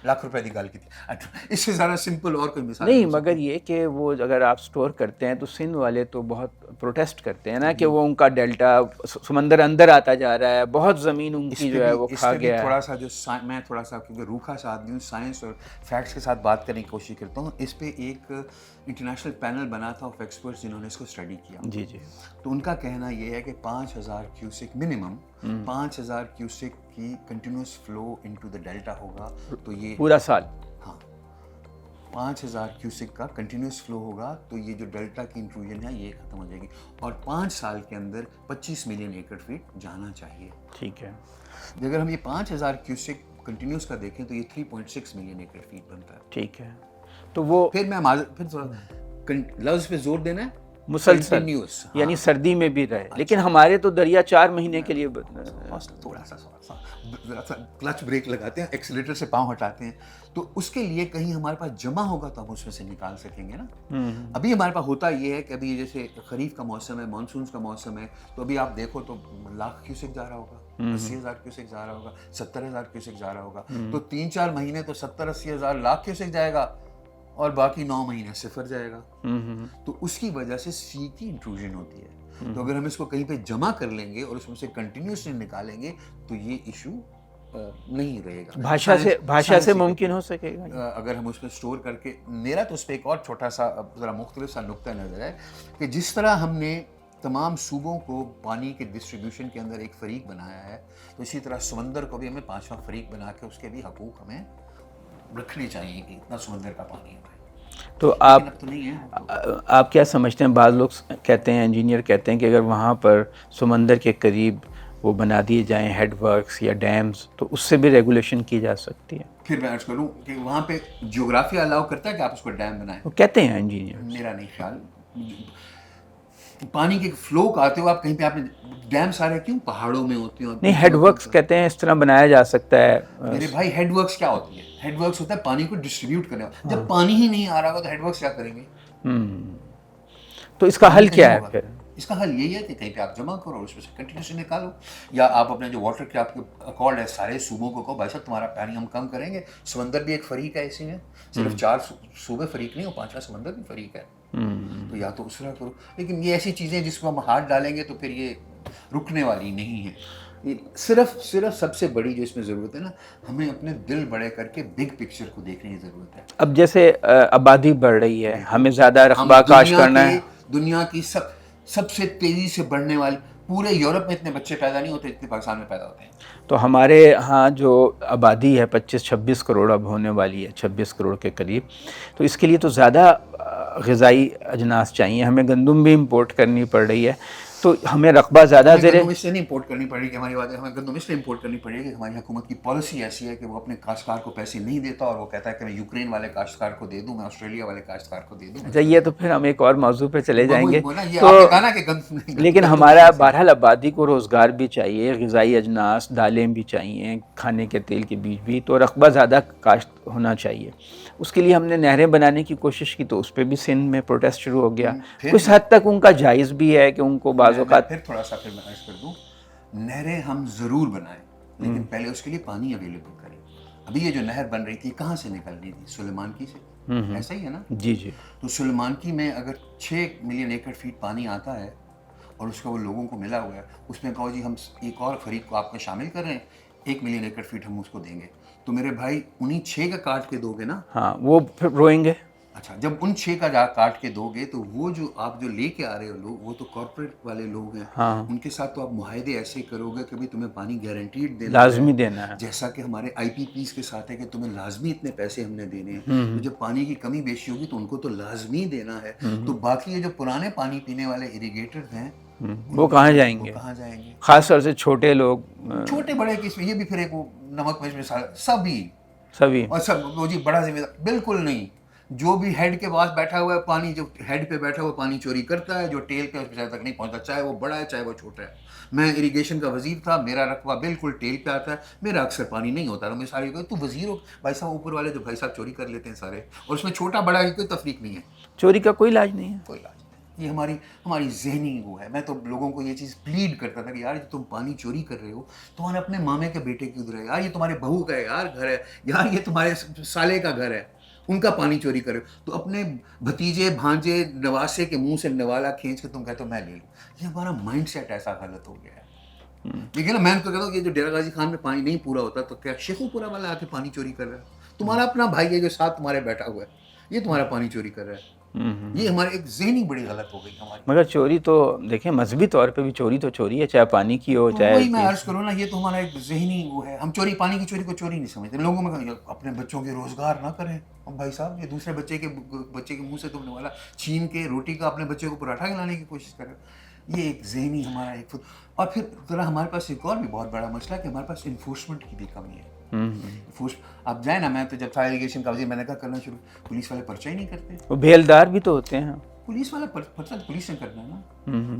لاکھ روپے کی گال کی تھی، اس سے زیادہ سمپل اور کوئی مثال نہیں، مگر یہ کہ وہ اگر آپ سٹور کرتے ہیں تو سندھ والے تو بہت پروٹیسٹ کرتے ہیں نا کہ وہ ان کا ڈیلٹا سمندر اندر آتا جا رہا ہے، بہت زمین ان کی جو ہے وہ کھا گیا ہے۔ تھوڑا سا جو میں تھوڑا سا کیونکہ روکھا سا آدمی ہوں، سائنس اور فیکٹس کے ساتھ بات کرنے کی کوشش کرتا ہوں۔ اس پہ ایک انٹرنیشنل پینل بنا تھا آف ایکسپرٹس جنہوں نے اس کو اسٹڈی کیا۔ جی جی۔ تو ان کا کہنا یہ ہے کہ 5,000 کیوسک منیمم 5,000 کیوسک کی continuous flu into the delta ہوگا، تو یہ پورا سال، ہاں 5,000 کیوسک کا کنٹینیوس فلو ہوگا، تو یہ جو ڈیلٹا کی انٹروژن ہے یہ ختم ہو جائے گی، اور 5 سال کے اندر 25 ملین ایکڑ فیٹ جانا چاہیے۔ ٹھیک ہے۔ اگر ہم یہ 5,000 کیوسک کنٹینیوس کا دیکھیں تو یہ 3.6 ملین ایکڑ فیٹ بنتا ہے۔ ٹھیک ہے، تو وہ پھر تھوڑا لفظ پہ زور دینا ہے، مسلسل، کنٹینیوس، یعنی سردی میں بھی رہے، لیکن ہمارے تو دریا 4 مہینے کے لیے تھوڑا سا کلچ بریک لگاتے ہیں، ایکسیلیٹر سے پاؤں ہٹاتے ہیں، تو اس کے لیے کہیں ہمارے پاس جمع ہوگا تو ہم اس میں سے نکال سکیں گے نا۔ ابھی ہمارے پاس ہوتا یہ ہے کہ ابھی جیسے خریف کا موسم ہے، مانسونز کا موسم ہے، تو ابھی آپ دیکھو تو 1,00,000 کیوسک جا رہا ہوگا، 80,000 کیوسک جا رہا ہوگا، 70,000 کیوسک جا رہا ہوگا، تو 3-4 مہینے تو 70-80,000 1,00,000 کیوسک جائے گا، اور باقی 9 مہینے صفر جائے گا۔ تو اس کی وجہ سے سی کی انٹروژن ہوتی ہے۔ تو اگر ہم اس کو کہیں پہ جمع کر لیں گے اور اس میں سے کنٹینیوسلی نکالیں گے تو یہ ایشو نہیں رہے گا۔ بھاشا سے ممکن ہو سکے گا اگر ہم اس میں سٹور کر کے، میرا تو اس پہ ایک اور چھوٹا سا ذرا مختلف سا نقطہ نظر ہے کہ جس طرح ہم نے تمام صوبوں کو پانی کے ڈسٹریبیوشن کے اندر ایک فریق بنایا ہے، تو اسی طرح سمندر کو بھی ہمیں 5واں فریق بنا کے اس کے بھی حقوق ہمیں رکھنے چاہیے کہ اتنا سمندر کا پانی ہے۔ تو آپ کیا سمجھتے ہیں؟ بعض لوگ کہتے ہیں، انجینئر کہتے ہیں کہ اگر وہاں پر سمندر کے قریب وہ بنا دیے جائیں ہیڈ ورکس یا ڈیمز تو اس سے بھی ریگولیشن کی جا سکتی ہے۔ پھر میں عرض کروں کہ وہاں پہ جغرافیہ الاؤ کرتا ہے کہ آپ اس کو ڈیم بنائیں؟ وہ کہتے ہیں انجینئر۔ میرا نہیں خیال، پانی کے فلو کا آتے ہو آپ کہیں پہ، آپ نے ڈیم سارے کیوں پہاڑوں میں ہوتے ہیں؟ نہیں، ہیڈ ورکس کہتے ہیں اس طرح بنایا جا سکتا ہے۔ میرے بھائی ہیڈ ورکس کیا ہوتی ہے؟ ہیڈ ورکس ہوتا ہے پانی کو ڈسٹریبیوٹ کرنے والا۔ جب پانی ہی نہیں آ رہا ہوگا تو ہیڈ ورکس کیا کریں گے؟ تو اس کا حل کیا ہے پھر؟ اس کا حل یہی ہے کہ کہیں پہ آپ جمع کرو اور اس میں سے کنٹینیوسلی نکالو، یا آپ اپنے جو واٹر کے آپ کے اکارڈ ہے سارے صوبوں کو کہو بھائی صاحب تمہارا پانی ہم کم کریں گے۔ سمندر بھی ایک فریق ہے، اسی میں صرف 4 صوبے فریق نہیں ہو، 5واں سمندر بھی فریق ہے، تو یا تو اس طرح کرو۔ لیکن یہ ایسی چیزیں جس کو ہم ہاتھ ڈالیں گے تو پھر یہ رکنے والی نہیں ہے۔ صرف سب سے بڑی جو اس میں ضرورت ہے نا، ہمیں اپنے دل بڑے کر کے بگ پکچر کو دیکھنے کی ضرورت ہے۔ اب جیسے آبادی بڑھ رہی ہے، ہمیں زیادہ رقبہ کاشت کرنا ہے۔ دنیا کی سب سے تیزی سے بڑھنے والی، پورے یورپ میں اتنے بچے پیدا نہیں ہوتے جتنے پاکستان میں پیدا ہوتے ہیں۔ تو ہمارے ہاں جو آبادی ہے 25-26 کروڑ اب ہونے والی ہے، 26 کروڑ کے قریب، تو اس کے لیے تو زیادہ غذائی اجناس چاہیے، ہمیں گندم بھی امپورٹ کرنی پڑ رہی ہے، تو ہمیں رقبہ زیادہ گندم اس لیے نہیں امپورٹ کرنی پڑے گی، ہماری بات ہے، ہمیں گندم اس لیے امپورٹ کرنی پڑے گی کہ ہماری حکومت کی پالیسی ایسی ہے کہ وہ اپنے کاشتکار کو پیسے نہیں دیتا، اور وہ کہتا ہے کہ میں یوکرین والے کاشتکار کو دے دوں، میں آسٹریلیا والے کاشتکار کو دے دوں۔ اچھا، یہ تو پھر ہم ایک اور موضوع پہ چلے جائیں گے، لیکن ہمارا بہرحال آبادی کو روزگار بھی چاہیے، غذائی اجناس، دالیں بھی چاہیے، کھانے کے تیل کے بیج بھی، تو رقبہ زیادہ کاشت ہونا چاہیے۔ اس کے لیے ہم نے نہریں بنانے کی کوشش کی، تو اس پہ بھی سندھ میں پروٹیسٹ شروع ہو گیا۔ کچھ حد تک ان کا جائز بھی ہے کہ ان کو بعض اوقات پھر تھوڑا سا میں عرض کر دوں، نہریں ہم ضرور بنائیں، لیکن پہلے اس کے لیے پانی اویلیبل کریں۔ ابھی یہ جو نہر بن رہی تھی کہاں سے نکل رہی تھی؟ سلیمان کی سے، ایسا ہی ہے نا؟ جی جی۔ تو سلیمان کی میں اگر 6 ملین ایکڑ فیٹ پانی آتا ہے اور اس کا وہ لوگوں کو ملا ہوا ہے، اس میں کہو جی ہم ایک اور فریق کو آپ میں شامل کر رہے ہیں، 1 ملین ایکڑ فیٹ ہم اس کو دیں گے، تو میرے بھائی انہیں 6 کا کاٹ کے دو گے نا؟ ہاں، وہ پھر روئیں گے۔ اچھا، جب ان 6 کا کاٹ کے دو گے تو وہ جو آپ جو لے کے آ رہے ہو لوگ، وہ تو کارپوریٹ والے لوگ ہیں، ان کے ساتھ تو آپ معاہدے ایسے کرو گے کہ تمہیں پانی گارنٹیڈ دینا، لازمی دینا ہے، جیسا کہ ہمارے آئی پی پیز کے ساتھ ہے کہ تمہیں لازمی اتنے پیسے ہم نے دینے ہیں، تو جب پانی کی کمی بیشی ہوگی تو ان کو تو لازمی دینا ہے، تو باقی یہ جو پرانے پانی پینے والے اریگیٹرز ہیں وہ کہاں جائیں گے؟ خاص طور سے چھوٹے لوگ چھوٹے بڑے کی اس میں یہ بھی پھر ایک وہ نمک مرچ میں سبھی سبھی اور سب وہ جی بڑا ذمہ دار بالکل نہیں. جو بھی ہیڈ کے پاس بیٹھا ہوا ہے پانی، جو ہیڈ پہ بیٹھا ہوا پانی چوری کرتا ہے، جو ٹیل کے اس تک نہیں پہنچتا، چاہے وہ بڑا ہے چاہے وہ چھوٹا ہے. میں اریگیشن کا وزیر تھا، میرا رقبہ بالکل ٹیل پہ آتا ہے، میرا اکثر پانی نہیں ہوتا تھا. میں سارے کہتے تو وزیر ہو بھائی صاحب، اوپر والے جو بھائی صاحب چوری کر لیتے ہیں سارے، اور اس میں چھوٹا بڑا کی کوئی تفریق نہیں ہے. چوری کا کوئی علاج نہیں ہے. کوئی علاج نہیں. یہ ہماری ذہنی وہ ہے. میں تو لوگوں کو یہ چیز پلیڈ کرتا تھا کہ یار تم پانی چوری کر رہے ہو، تمہارے اپنے مامے کے بیٹے کی ادھر ہے یار، یہ تمہارے بہو کا یار گھر ہے یار، یہ تمہارے سالے کا گھر ہے، ان کا پانی چوری کرے تو اپنے بھتیجے بھانجے نواسے کے منہ سے نوالا کھینچ کے تم کہتے ہو میں لے لوں. یہ ہمارا مائنڈ سیٹ ایسا غلط ہو گیا ہے. لیکن نا میں تو کہتا ہوں کہ جو ڈیرہ غازی خان میں پانی نہیں پورا ہوتا تو کیا شیخو پورا والا آ کے پانی چوری کر رہا ہے؟ تمہارا اپنا بھائی ہے جو ساتھ تمہارے بیٹھا ہوا ہے، یہ تمہارا پانی چوری کر رہا ہے. یہ ہمارے ایک ذہنی بڑی غلط ہو گئی ہماری. مگر چوری تو دیکھیں مذہبی طور پہ بھی چوری تو چوری ہے، چاہے پانی کی ہو چاہے. وہی میں عرض کروں نا، یہ تو ہمارا ایک ذہنی وہ ہے. ہم چوری پانی کی چوری کو چوری نہیں سمجھتے. لوگوں میں اپنے بچوں کے روزگار نہ کریں. بھائی صاحب یہ دوسرے بچے کے منہ سے تم نے والا چھین کے روٹی کا اپنے بچے کو پراٹھا کھلانے کی کوشش کرے. یہ ایک ذہنی ہمارا ایک. اور پھر ذرا ہمارے پاس ایک اور بھی بہت بڑا مسئلہ ہے کہ ہمارے پاس انفورسمنٹ کی بھی کمی ہے. آپ جائیں نا، میں تو جب تھا اریگیشن کا وزیر میں نے کہا کرنا شروع، پولیس والے پرچہ ہی نہیں کرتے. وہ بیلدار بھی تو ہوتے ہیں. پولیس والا پرچہ پولیس نے کرنا ہے نا.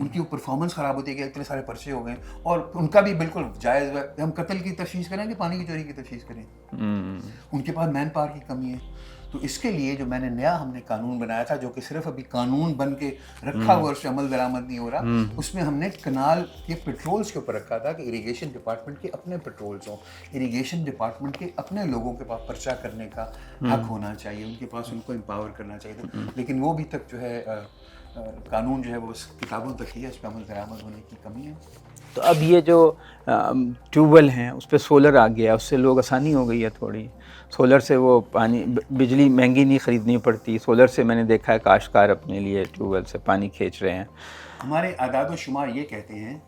ان کی پرفارمنس خراب ہوتی ہے کہ اتنے سارے پرچے ہو گئے، اور ان کا بھی بالکل جائز ہے. ہم قتل کی تشخیص کریں کہ پانی کی چوری کی تشخیص کریں؟ ان کے پاس مین پاور کی کمی ہے. تو اس کے لیے جو میں نے نیا ہم نے قانون بنایا تھا، جو کہ صرف ابھی قانون بن کے رکھا ہوا، اس سے عمل درآمد نہیں ہو رہا، اس میں ہم نے کنال کے پیٹرولز کے اوپر رکھا تھا کہ اریگیشن ڈپارٹمنٹ کے اپنے پیٹرولز ہوں، اریگیشن ڈپارٹمنٹ کے اپنے لوگوں کے پاس پرچہ کرنے کا حق ہونا چاہیے، ان کے پاس ان کو امپاور کرنا چاہیے. لیکن وہ بھی تک جو ہے قانون جو ہے وہ کتابوں تک ہی ہے، اس پہ عمل درآمد ہونے کی کمی ہے. تو اب یہ جو ٹیوب ویل ہیں اس پہ سولر آ گیا، اس سے لوگ آسانی ہو گئی ہے تھوڑی. سولر سے وہ پانی، بجلی مہنگی نہیں خریدنی پڑتی. سولر سے میں نے دیکھا ہے کاشتکار اپنے لیے ٹیوب ویل سے پانی کھینچ رہے ہیں. ہمارے اعداد و شمار یہ کہتے ہیں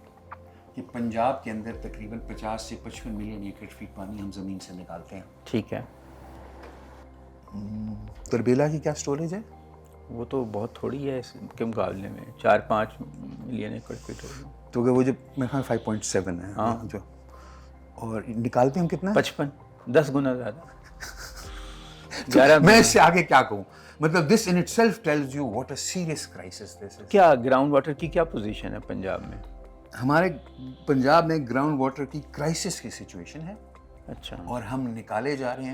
کہ پنجاب کے اندر تقریباً 50 سے 55 ملین ایکڑ فیٹ پانی ہم زمین سے نکالتے ہیں. ٹھیک ہے. تربیلا کی کیا سٹوریج ہے؟ وہ تو بہت تھوڑی ہے اس کے مقابلے میں، 4-5 ملین ایکڑ فیٹ ہوگی. تو کہ وہ جو میرے خیال 5.7 ہے. ہاں جو، اور نکالتے ہم کتنا؟ 55، 10 گنا زیادہ. میں اس سے آگے کیا کہوں؟ مطلب this in itself tells you what a serious crisis this is. کیا گراؤنڈ واٹر کی کیا پوزیشن ہے پنجاب میں؟ ہمارے پنجاب میں گراؤنڈ واٹر کی کرائسس کی سچویشن ہے. اچھا. اور ہم نکالے جا رہے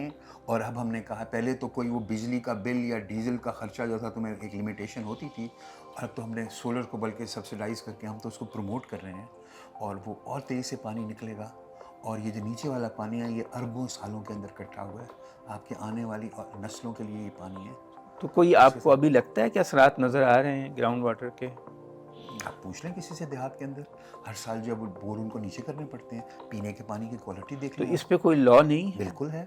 ہیں. اور اب ہم نے کہا پہلے تو کوئی وہ بجلی کا بل یا ڈیزل کا خرچہ جو تھا تو میں ایک لمیٹیشن ہوتی تھی، اور اب تو ہم نے سولر کو بلکہ سبسیڈائز کر کے ہم تو اس کو پروموٹ کر رہے ہیں، اور وہ اور تیزی سے پانی نکلے گا. اور یہ جو نیچے والا پانی ہے یہ اربوں سالوں کے اندر اکٹھا ہوا ہے، آپ کے آنے والی نسلوں کے لیے یہ پانی ہے. تو کوئی آپ کو ابھی لگتا ہے کہ اثرات نظر آ رہے ہیں گراؤنڈ واٹر کے؟ آپ پوچھ لیں کسی سے دیہات کے اندر، ہر سال جب بور ان کو نیچے کرنے پڑتے ہیں، پینے کے پانی کی کوالٹی دیکھ لیں. تو اس پہ کوئی لا نہیں ہے؟ بالکل ہے.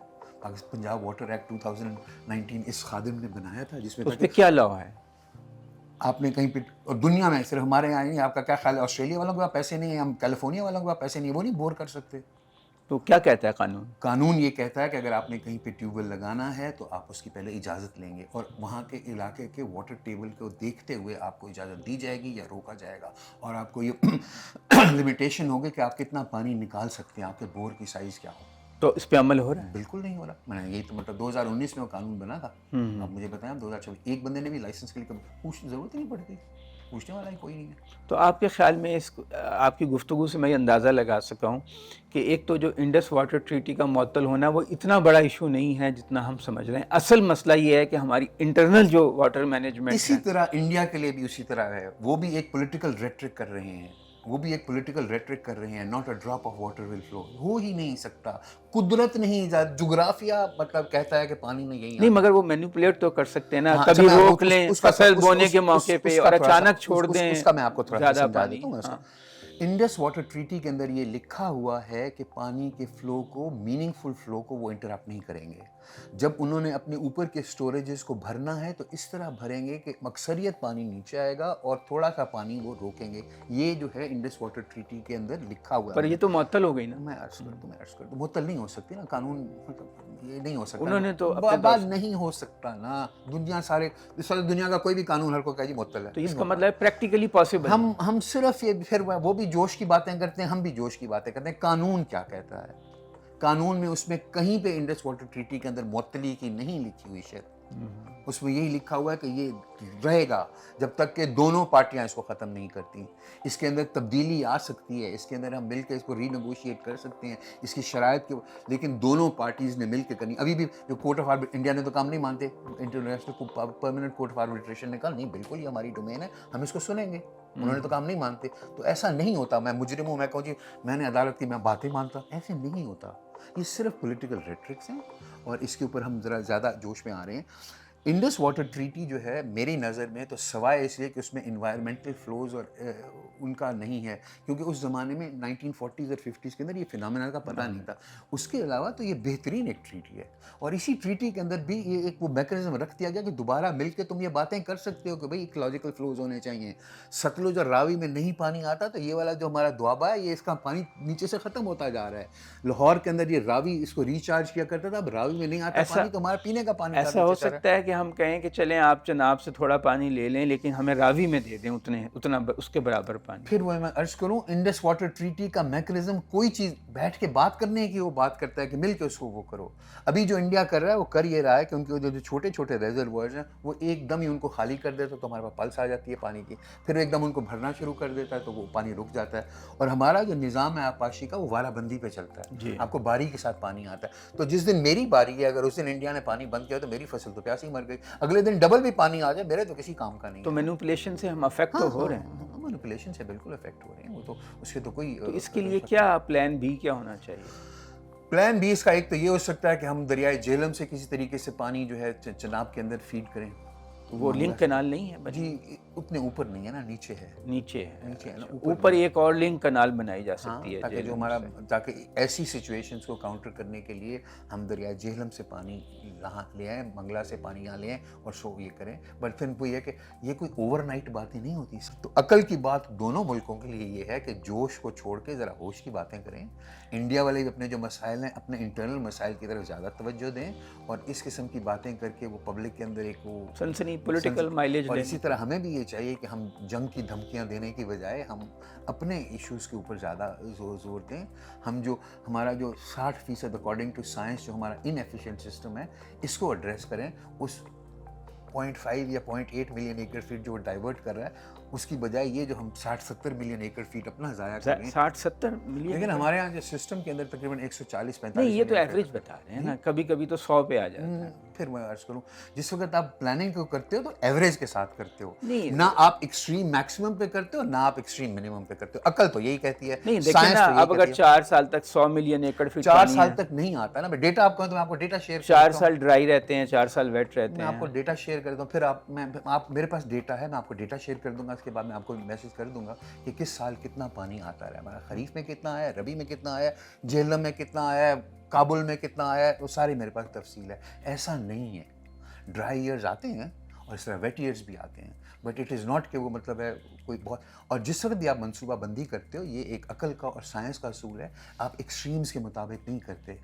پنجاب واٹر ایکٹ 2019 اس خادم نے بنایا تھا، جس میں اس پہ کیا لا ہے؟ آپ نے کہیں پہ، اور دنیا میں صرف ہمارے یہاں نہیں، آپ کا کیا خیال ہے آسٹریلیا والوں کے پاس پیسے نہیں ہیں، ہم کیلیفورنیا والوں کے پاس پیسے نہیں ہیں، وہ نہیں بور کر سکتے. تو کیا کہتا ہے قانون؟ قانون یہ کہتا ہے کہ اگر آپ نے کہیں پہ ٹیوب ویل لگانا ہے تو آپ اس کی پہلے اجازت لیں گے، اور وہاں کے علاقے کے واٹر ٹیبل کو دیکھتے ہوئے آپ کو اجازت دی جائے گی یا روکا جائے گا. اور آپ کو یہ لمیٹیشن ہوگی کہ آپ کتنا پانی نکال سکتے ہیں، آپ کے بور کی سائز کیا ہو. تو اس پہ عمل ہو رہا ہے؟ بالکل نہیں ہو رہا. میں نے یہی تو مطلب 2019 میں وہ قانون بنا تھا. اب مجھے بتائیں 2024 ایک بندے نے بھی لائسنس کے لیے پوچھنے ضرورت ہی نہیں پڑتی، پوچھنے والا ہی کوئی نہیں ہے. تو آپ کے خیال میں اس آپ کی گفتگو سے میں یہ اندازہ لگا سکا ہوں کہ ایک تو جو انڈس واٹر ٹریٹی کا معطل ہونا وہ اتنا بڑا ایشو نہیں ہے جتنا ہم سمجھ رہے ہیں. اصل مسئلہ یہ ہے کہ ہماری انٹرنل جو واٹر مینجمنٹ اسی طرح انڈیا کے لیے بھی اسی طرح ہے. وہ بھی ایک پولیٹیکل ریٹرک کر رہے ہیں، not a drop of water will flow. ہو ہی نہیں سکتا. قدرت نہیں، جغرافیہ مطلب کہتا ہے کہ پانی میں یہی نہیں، مگر وہ مینیپولیٹ تو کر سکتے ہیں نا. کبھی روک لیں فصل بونے کے موقع پہ اور اچانک چھوڑ دیں. اس کا میں آپ کو تھوڑا زیادہ سمجھا دیتا ہوں. انڈس واٹر ٹریٹی کے اندر یہ لکھا ہوا ہے کہ پانی کے فلو کو، میننگ فل فلو کو وہ انٹرپٹ نہیں کریں گے. جب انہوں نے اپنے اوپر کے سٹوریجز کو بھرنا ہے تو اس طرح بھریں گے کہ اکثریت پانی نیچے آئے گا اور تھوڑا سا پانی وہ روکیں گے. یہ جو ہے انڈس واٹر ٹریٹی کے اندر لکھا ہوا ہے. پر یہ تو معطل ہو گئی نا. میں عرض کر دوں معطل نہیں ہو سکتی نا, قانون مطلب یہ نہیں ہو سکتا. انہوں نے تو اپنے بات نہیں ہو سکتا نا. دنیا کا کوئی بھی قانون ہر کو کہے جی معطل ہے. تو اس کا مطلب پریکٹیکلی پاسبل. ہم صرف یہ پھر وہ بھی جوش کی باتیں کرتے ہیں, ہم بھی جوش کی باتیں کرتے ہیں. قانون کیا کہتا ہے؟ قانون میں اس میں کہیں پہ انڈس واٹر ٹریٹی کے اندر معطلی کی نہیں لکھی ہوئی شرط. اس میں یہی لکھا ہوا ہے کہ یہ رہے گا جب تک کہ دونوں پارٹیاں اس کو ختم نہیں کرتی. اس کے اندر تبدیلی آ سکتی ہے, اس کے اندر ہم مل کے اس کو ری نیگوشیٹ کر سکتے ہیں اس کی شرائط کے, لیکن دونوں پارٹیز نے مل کے کرنی. ابھی بھی جو کورٹ آف انڈیا نے تو کام نہیں مانتے, international permanent court of arbitration نے کہا نہیں بالکل یہ ہماری ڈومین ہے, ہم اس کو سنیں گے. انہوں نے تو کام نہیں مانتے. تو ایسا نہیں ہوتا میں مجرم ہوں, میں کہوں جی میں نے عدالت کی میں باتیں مانتا, ایسے نہیں ہوتا. یہ صرف پولیٹیکل ریٹرکس ہیں اور اس کے اوپر ہم ذرا زیادہ جوش میں آ رہے ہیں. انڈس واٹر ٹریٹی جو ہے میری نظر میں تو سوائے اس لیے کہ اس میں انوائرمنٹل فلوز اور ان کا نہیں ہے, کیونکہ اس زمانے میں 1940s اور 50s کے اندر یہ فینامنا کا پتہ نہیں تھا. اس کے علاوہ تو یہ بہترین ایک ٹریٹی ہے, اور اسی ٹریٹی کے اندر بھی یہ ایک وہ میکانزم رکھ دیا گیا کہ دوبارہ مل کے تم یہ باتیں کر سکتے ہو کہ بھائی ایکولوجیکل فلوز ہونے چاہیے. ستلج اور راوی میں نہیں پانی آتا تو یہ والا جو ہمارا دوآبا ہے یہ اس کا پانی نیچے سے ختم ہوتا جا رہا ہے. لاہور کے اندر یہ راوی اس کو ریچارج کیا کرتا تھا, اب راوی میں نہیں آتا پانی تو ہمارا پینے کا پانی. ایسا ہو سکتا ہے کہ ہم کہیں کہ چلیں آپ جناب سے تھوڑا پانی لے لیں لیکن ہمیں راوی میں دے دیں اتنا اس کے برابر پانی. پھر وہ میں عرض کروں انڈس واٹر ٹریٹی کا میکانزم کوئی چیز بیٹھ کے بات کرنے کی وہ بات کرتا ہے کہ مل کے اس کو وہ کرو. ابھی جو انڈیا کر رہا ہے وہ کر یہ رہا ہے کہ ان کے جو چھوٹے چھوٹے ریزروائرز ہیں وہ ایک دم ہی ان کو خالی کر دیتا تو ہمارے پاس پلس آ جاتی ہے پانی کی, پھر ایک دم ان کو بھرنا شروع کر دیتا ہے تو وہ پانی رک جاتا ہے. اور ہمارا جو نظام ہے آبپاشی کا وہ وارہ بندی پہ چلتا ہے, آپ کو باری کے ساتھ پانی آتا ہے. تو جس دن میری باری ہے اگر اس دن انڈیا نے پانی بند کیا تو میری فصل تو پیاسی مر گئی, اگلے دن ڈبل بھی پانی آ جائے میرے تو کسی کام کا نہیں. تو مینوپولیشن سے ہم افیکٹ تو ہو رہے ہیں. مینوپولیشن سے بالکل افیکٹ ہو رہے ہیں, وہ تو اس کے تو کوئی. تو اس کے لیے کیا پلان بی کیا ہونا چاہیے؟ پلان بی اس کا ایک تو یہ ہو سکتا ہے کہ ہم دریائے جہلم سے کسی طریقے سے پانی جو ہے چناب کے اندر فیڈ کریں. وہ لنک کنال نہیں ہے جی اتنے اوپر نہیں ہے نا, نیچے ہے. نیچے ہے اوپر ایک اور لنک کنال بنائی جا سکتی ہے تاکہ جو ہمارا تاکہ ایسی سچویشنز کو کاؤنٹر کرنے کے لیے ہم دریائے جہلم سے پانی یہاں لے آئیں, منگلا سے پانی یہاں لے آئیں اور سو یہ کریں. بٹ پھر وہ یہ کہ یہ کوئی اوور نائٹ باتیں نہیں ہوتی. تو عقل کی بات دونوں ملکوں کے لیے یہ ہے کہ جوش کو چھوڑ کے ذرا ہوش کی باتیں کریں. انڈیا والے اپنے جو مسائل ہیں اپنے انٹرنل مسائل کی طرف زیادہ توجہ دیں اور اس قسم کی باتیں کر کے وہ پبلک کے اندر ایک وہ سنسنی پولیٹیکل مائلیج. اور اسی طرح ہمیں بھی یہ چاہیے کہ ہم جنگ کی دھمکیاں دینے کی بجائے ہم اپنے ایشوز کے اوپر زیادہ زور دیں. ہم جو ہمارا جو 60% اکارڈنگ ٹو سائنس جو ہمارا ان ایفیشینٹ سسٹم ہے اس کو ایڈریس کریں. اس 0.5 یا 0.8 ملین ایکڑ فیٹ جو ڈائیورٹ کر رہا ہے اس کی بجائے یہ جو ہم 60-70 ملین ایکڑ فیٹ اپنا ضائع کر رہے ہیں. 60-70 ملین, لیکن ہمارے یہاں جو سسٹم کے اندر تقریباً 140-45. نہیں یہ تو ایوریج بتا رہے ہیں نا, کبھی کبھی تو 100 پہ آ جاتا ہے. پھر میں عرض کروں جس وقت آپ پلاننگ کو کرتے ہو تو ایوریج کے ساتھ کرتے ہو, نہیں نہ آپ ایکسٹریم میکسیمم پہ کرتے ہو نہ آپ ایکسٹریم منیمم پہ کرتے ہو. عقل تو یہی کہتی ہے. نہیں دیکھیں نا, اب اگر 4 سال تک 100 ملین ایکڑ فٹ 4 سال تک نہیں آتا نا, میں ڈیٹا آپ کہوں تو میں آپ کو ڈیٹا شیئر کرتا ہوں. 4 سال ڈرائی رہتے ہیں, 4 سال ویٹ رہتے ہیں. میں آپ کو ڈیٹا شیئر کرتا ہوں, پھر آپ میرے پاس ڈیٹا ہے, میں آپ کو ڈیٹا شیئر کر دوں گا. اس کے بعد میں آپ کو میسج کر دوں گا کہ کس سال کتنا پانی آتا رہا ہے ہمارا, خریف میں کتنا آیا ہے, ربی میں کتنا آیا ہے, جہلم میں کتنا آیا ہے, کابل میں کتنا آیا ہے, وہ ساری میرے پاس تفصیل ہے. ایسا نہیں ہے, ڈرائی ایئرز آتے ہیں اور اس طرح ویٹ ایئرز بھی آتے ہیں, بٹ اٹ از ناٹ کہ وہ مطلب ہے کوئی بہت. اور جس وقت بھی آپ منصوبہ بندی کرتے ہو یہ ایک عقل کا اور سائنس کا اصول ہے, آپ ایکسٹریمز کے مطابق نہیں کرتے.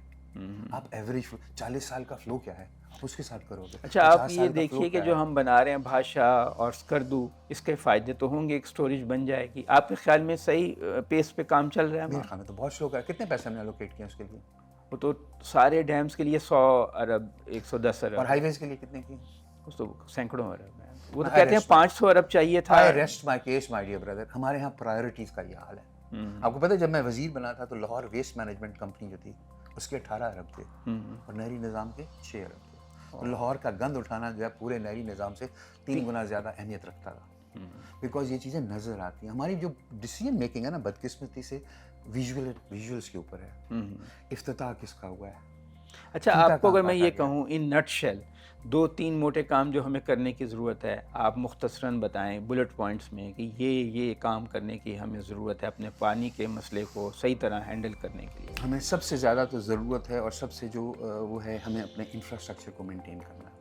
آپ ایوریج 40 سال کا فلو کیا ہے آپ اس کے ساتھ کرو گے. اچھا آپ یہ دیکھیے کہ جو ہم بنا رہے ہیں بھاشا اور اسکردو, اس کے فائدے تو ہوں گے, ایک سٹوریج بن جائے گی. آپ کے خیال میں صحیح پیس پہ کام چل رہا ہے؟ میرے خیال میں تو بہت شوق ہے. کتنے پیسے ہم نے الوکیٹ کیا اس کے لیے؟ وہ تو سارے ڈیمز کے لیے 100 ارب 110 ارب. اور ہائی ویز کے لیے کتنے کیے؟ اس تو سینکڑوں ارب ہیں. وہ تو کہتے ہیں 500 ارب چاہیے تھا. I rest my case my dear brother. ہمارے یہاں پرائیورٹیز کا یہ حال ہے. آپ کو پتہ ہے جب میں وزیر بنا تھا تو لاہور ویسٹ مینجمنٹ کمپنی جو تھی اس کے 18 ارب تھے اور نہری نظام کے 6 ارب تھے. تو لاہور کا گند اٹھانا جو ہے پورے نہری نظام سے 3 گنا زیادہ اہمیت رکھتا تھا, بیکاز یہ چیزیں نظر آتی ہیں. ہماری جو ڈیسیجن میکنگ ہے نا بدقسمتی سے ویژولس کے اوپر ہے. افتتاح کس کا ہوا ہے؟ اچھا آپ کو اگر میں یہ کہوں ان نٹ شیل 2-3 موٹے کام جو ہمیں کرنے کی ضرورت ہے، آپ مختصراً بتائیں بلٹ پوائنٹس میں کہ یہ کام کرنے کی ہمیں ضرورت ہے اپنے پانی کے مسئلے کو صحیح طرح ہینڈل کرنے کے لیے۔ ہمیں سب سے زیادہ تو ضرورت ہے اور سب سے جو وہ ہے ہمیں اپنے انفراسٹرکچر کو مینٹین کرنا ہے۔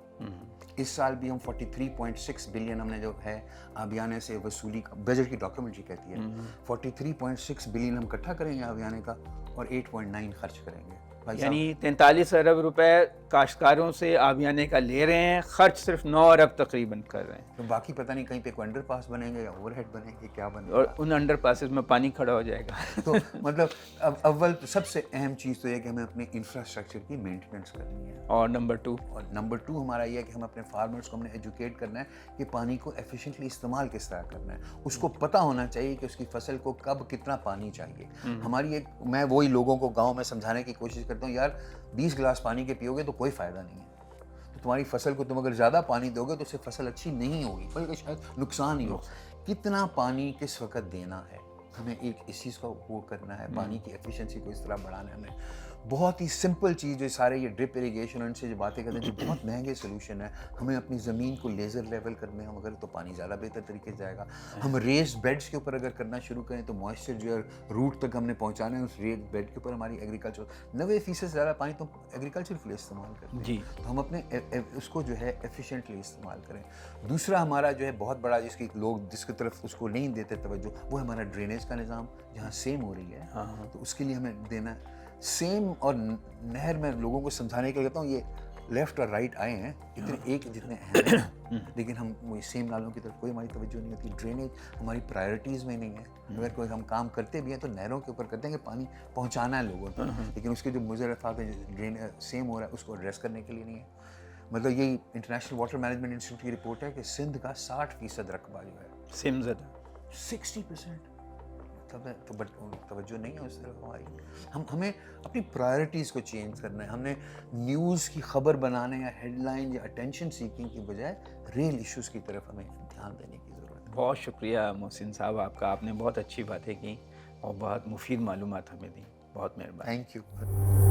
اس سال بھی ہم 43.6 بلین ہم نے جو ہے آبیانے سے وصولی کا بجٹ کی ڈاکیومنٹری کہتی ہے 43.6 بلین ہم اکٹھا کریں گے آبیانے کا اور 8.9 خرچ کریں گے۔ یعنی 43 ارب روپے کاشتکاروں سے آبیانے کا لے رہے ہیں، خرچ صرف 9 ارب تقریباً کر رہے ہیں، تو باقی پتہ نہیں کہیں پہ کوئی انڈر پاس بنیں گے یا اوور ہیڈ بنیں گے، کیا بنے اور گا۔ ان انڈر پاسز میں پانی کھڑا ہو جائے گا۔ تو مطلب اول سب سے اہم چیز تو یہ کہ ہمیں اپنے انفراسٹرکچر کی مینٹیننس کرنی ہے، اور نمبر 2 ہمارا یہ ہے کہ ہم اپنے فارمرز کو ہم نے ایجوکیٹ کرنا ہے کہ پانی کو ایفیشینٹلی استعمال کس طرح کرنا ہے۔ اس کو پتہ ہونا چاہیے کہ اس کی فصل کو کب کتنا پانی چاہیے۔ ہماری ایک میں وہی لوگوں کو گاؤں میں سمجھانے کی کوشش کرتا ہوں، یار 20 گلاس پانی کے پیو گے تو کوئی فائدہ نہیں ہے، تو تمہاری فصل کو تم اگر زیادہ پانی دو گے تو اس سے فصل اچھی نہیں ہوگی بلکہ شاید نقصان ہی ہو۔ کتنا پانی کس وقت دینا ہے، ہمیں ایک اس چیز کا وہ کرنا ہے، پانی کی ایفیشنسی کو اس طرح بڑھانا ہے ہمیں۔ بہت ہی سمپل چیز جو سارے یہ ڈرپ اریگیشن ان سے جو باتیں کرتے ہیں جو بہت مہنگے سولوشن ہے، ہمیں اپنی زمین کو لیزر لیول کرنے ہم اگر تو پانی زیادہ بہتر طریقے سے جائے گا۔ ہم ریزڈ بیڈس کے اوپر اگر کرنا شروع کریں تو موئسچر جو ہے روٹ تک ہم نے پہنچانا ہے، اس ریزڈ بیڈ کے اوپر ہماری ایگریکلچر 90% زیادہ پانی تو ایگریکلچر کے لیے استعمال کرتے ہیں، جی، تو ہم اپنے اس کو جو ہے ایفیشینٹلی استعمال کریں۔ دوسرا ہمارا جو ہے بہت بڑا جس کی لوگ جس کی طرف اس کو نہیں دیتے توجہ، وہ ہمارا ڈرینیج کا نظام، جہاں سیم ہو رہی ہے تو اس کے لیے ہمیں دینا ہے سیم۔ اور نہر میں لوگوں کو سمجھانے کے لیے کہتا ہوں یہ لیفٹ اور رائٹ آئے ہیں اتنے ایک جتنے اہم ہیں، لیکن ہم وہی سیم نالوں کی طرف کوئی ہماری توجہ نہیں ہوتی۔ ڈرینیج ہماری پرائرٹیز میں نہیں ہے، اگر کوئی ہم کام کرتے بھی ہیں تو نہروں کے اوپر کرتے ہیں کہ پانی پہنچانا ہے لوگوں تک، لیکن اس کے جو مضر اثرات ہیں ڈرینیج سیم ہو رہا ہے اس کو ایڈریس کرنے کے لیے نہیں ہے۔ مطلب یہی انٹرنیشنل واٹر مینجمنٹ انسٹیٹیوٹ کی رپورٹ ہے کہ سندھ کا 60% رقبہ جو ہے سمزد 60%، توجہ نہیں ہے اس طرف ہماری۔ ہمیں اپنی پرائرٹیز کو چینج کرنا ہے، ہم نے نیوز کی خبر بنانے یا ہیڈ لائن یا اٹینشن سیکنگ کی بجائے ریل ایشوز کی طرف ہمیں دھیان دینے کی ضرورت ہے۔ بہت شکریہ محسن صاحب آپ کا، آپ نے بہت اچھی باتیں کی اور بہت مفید معلومات ہمیں دیں، بہت مہربانی۔ Thank you.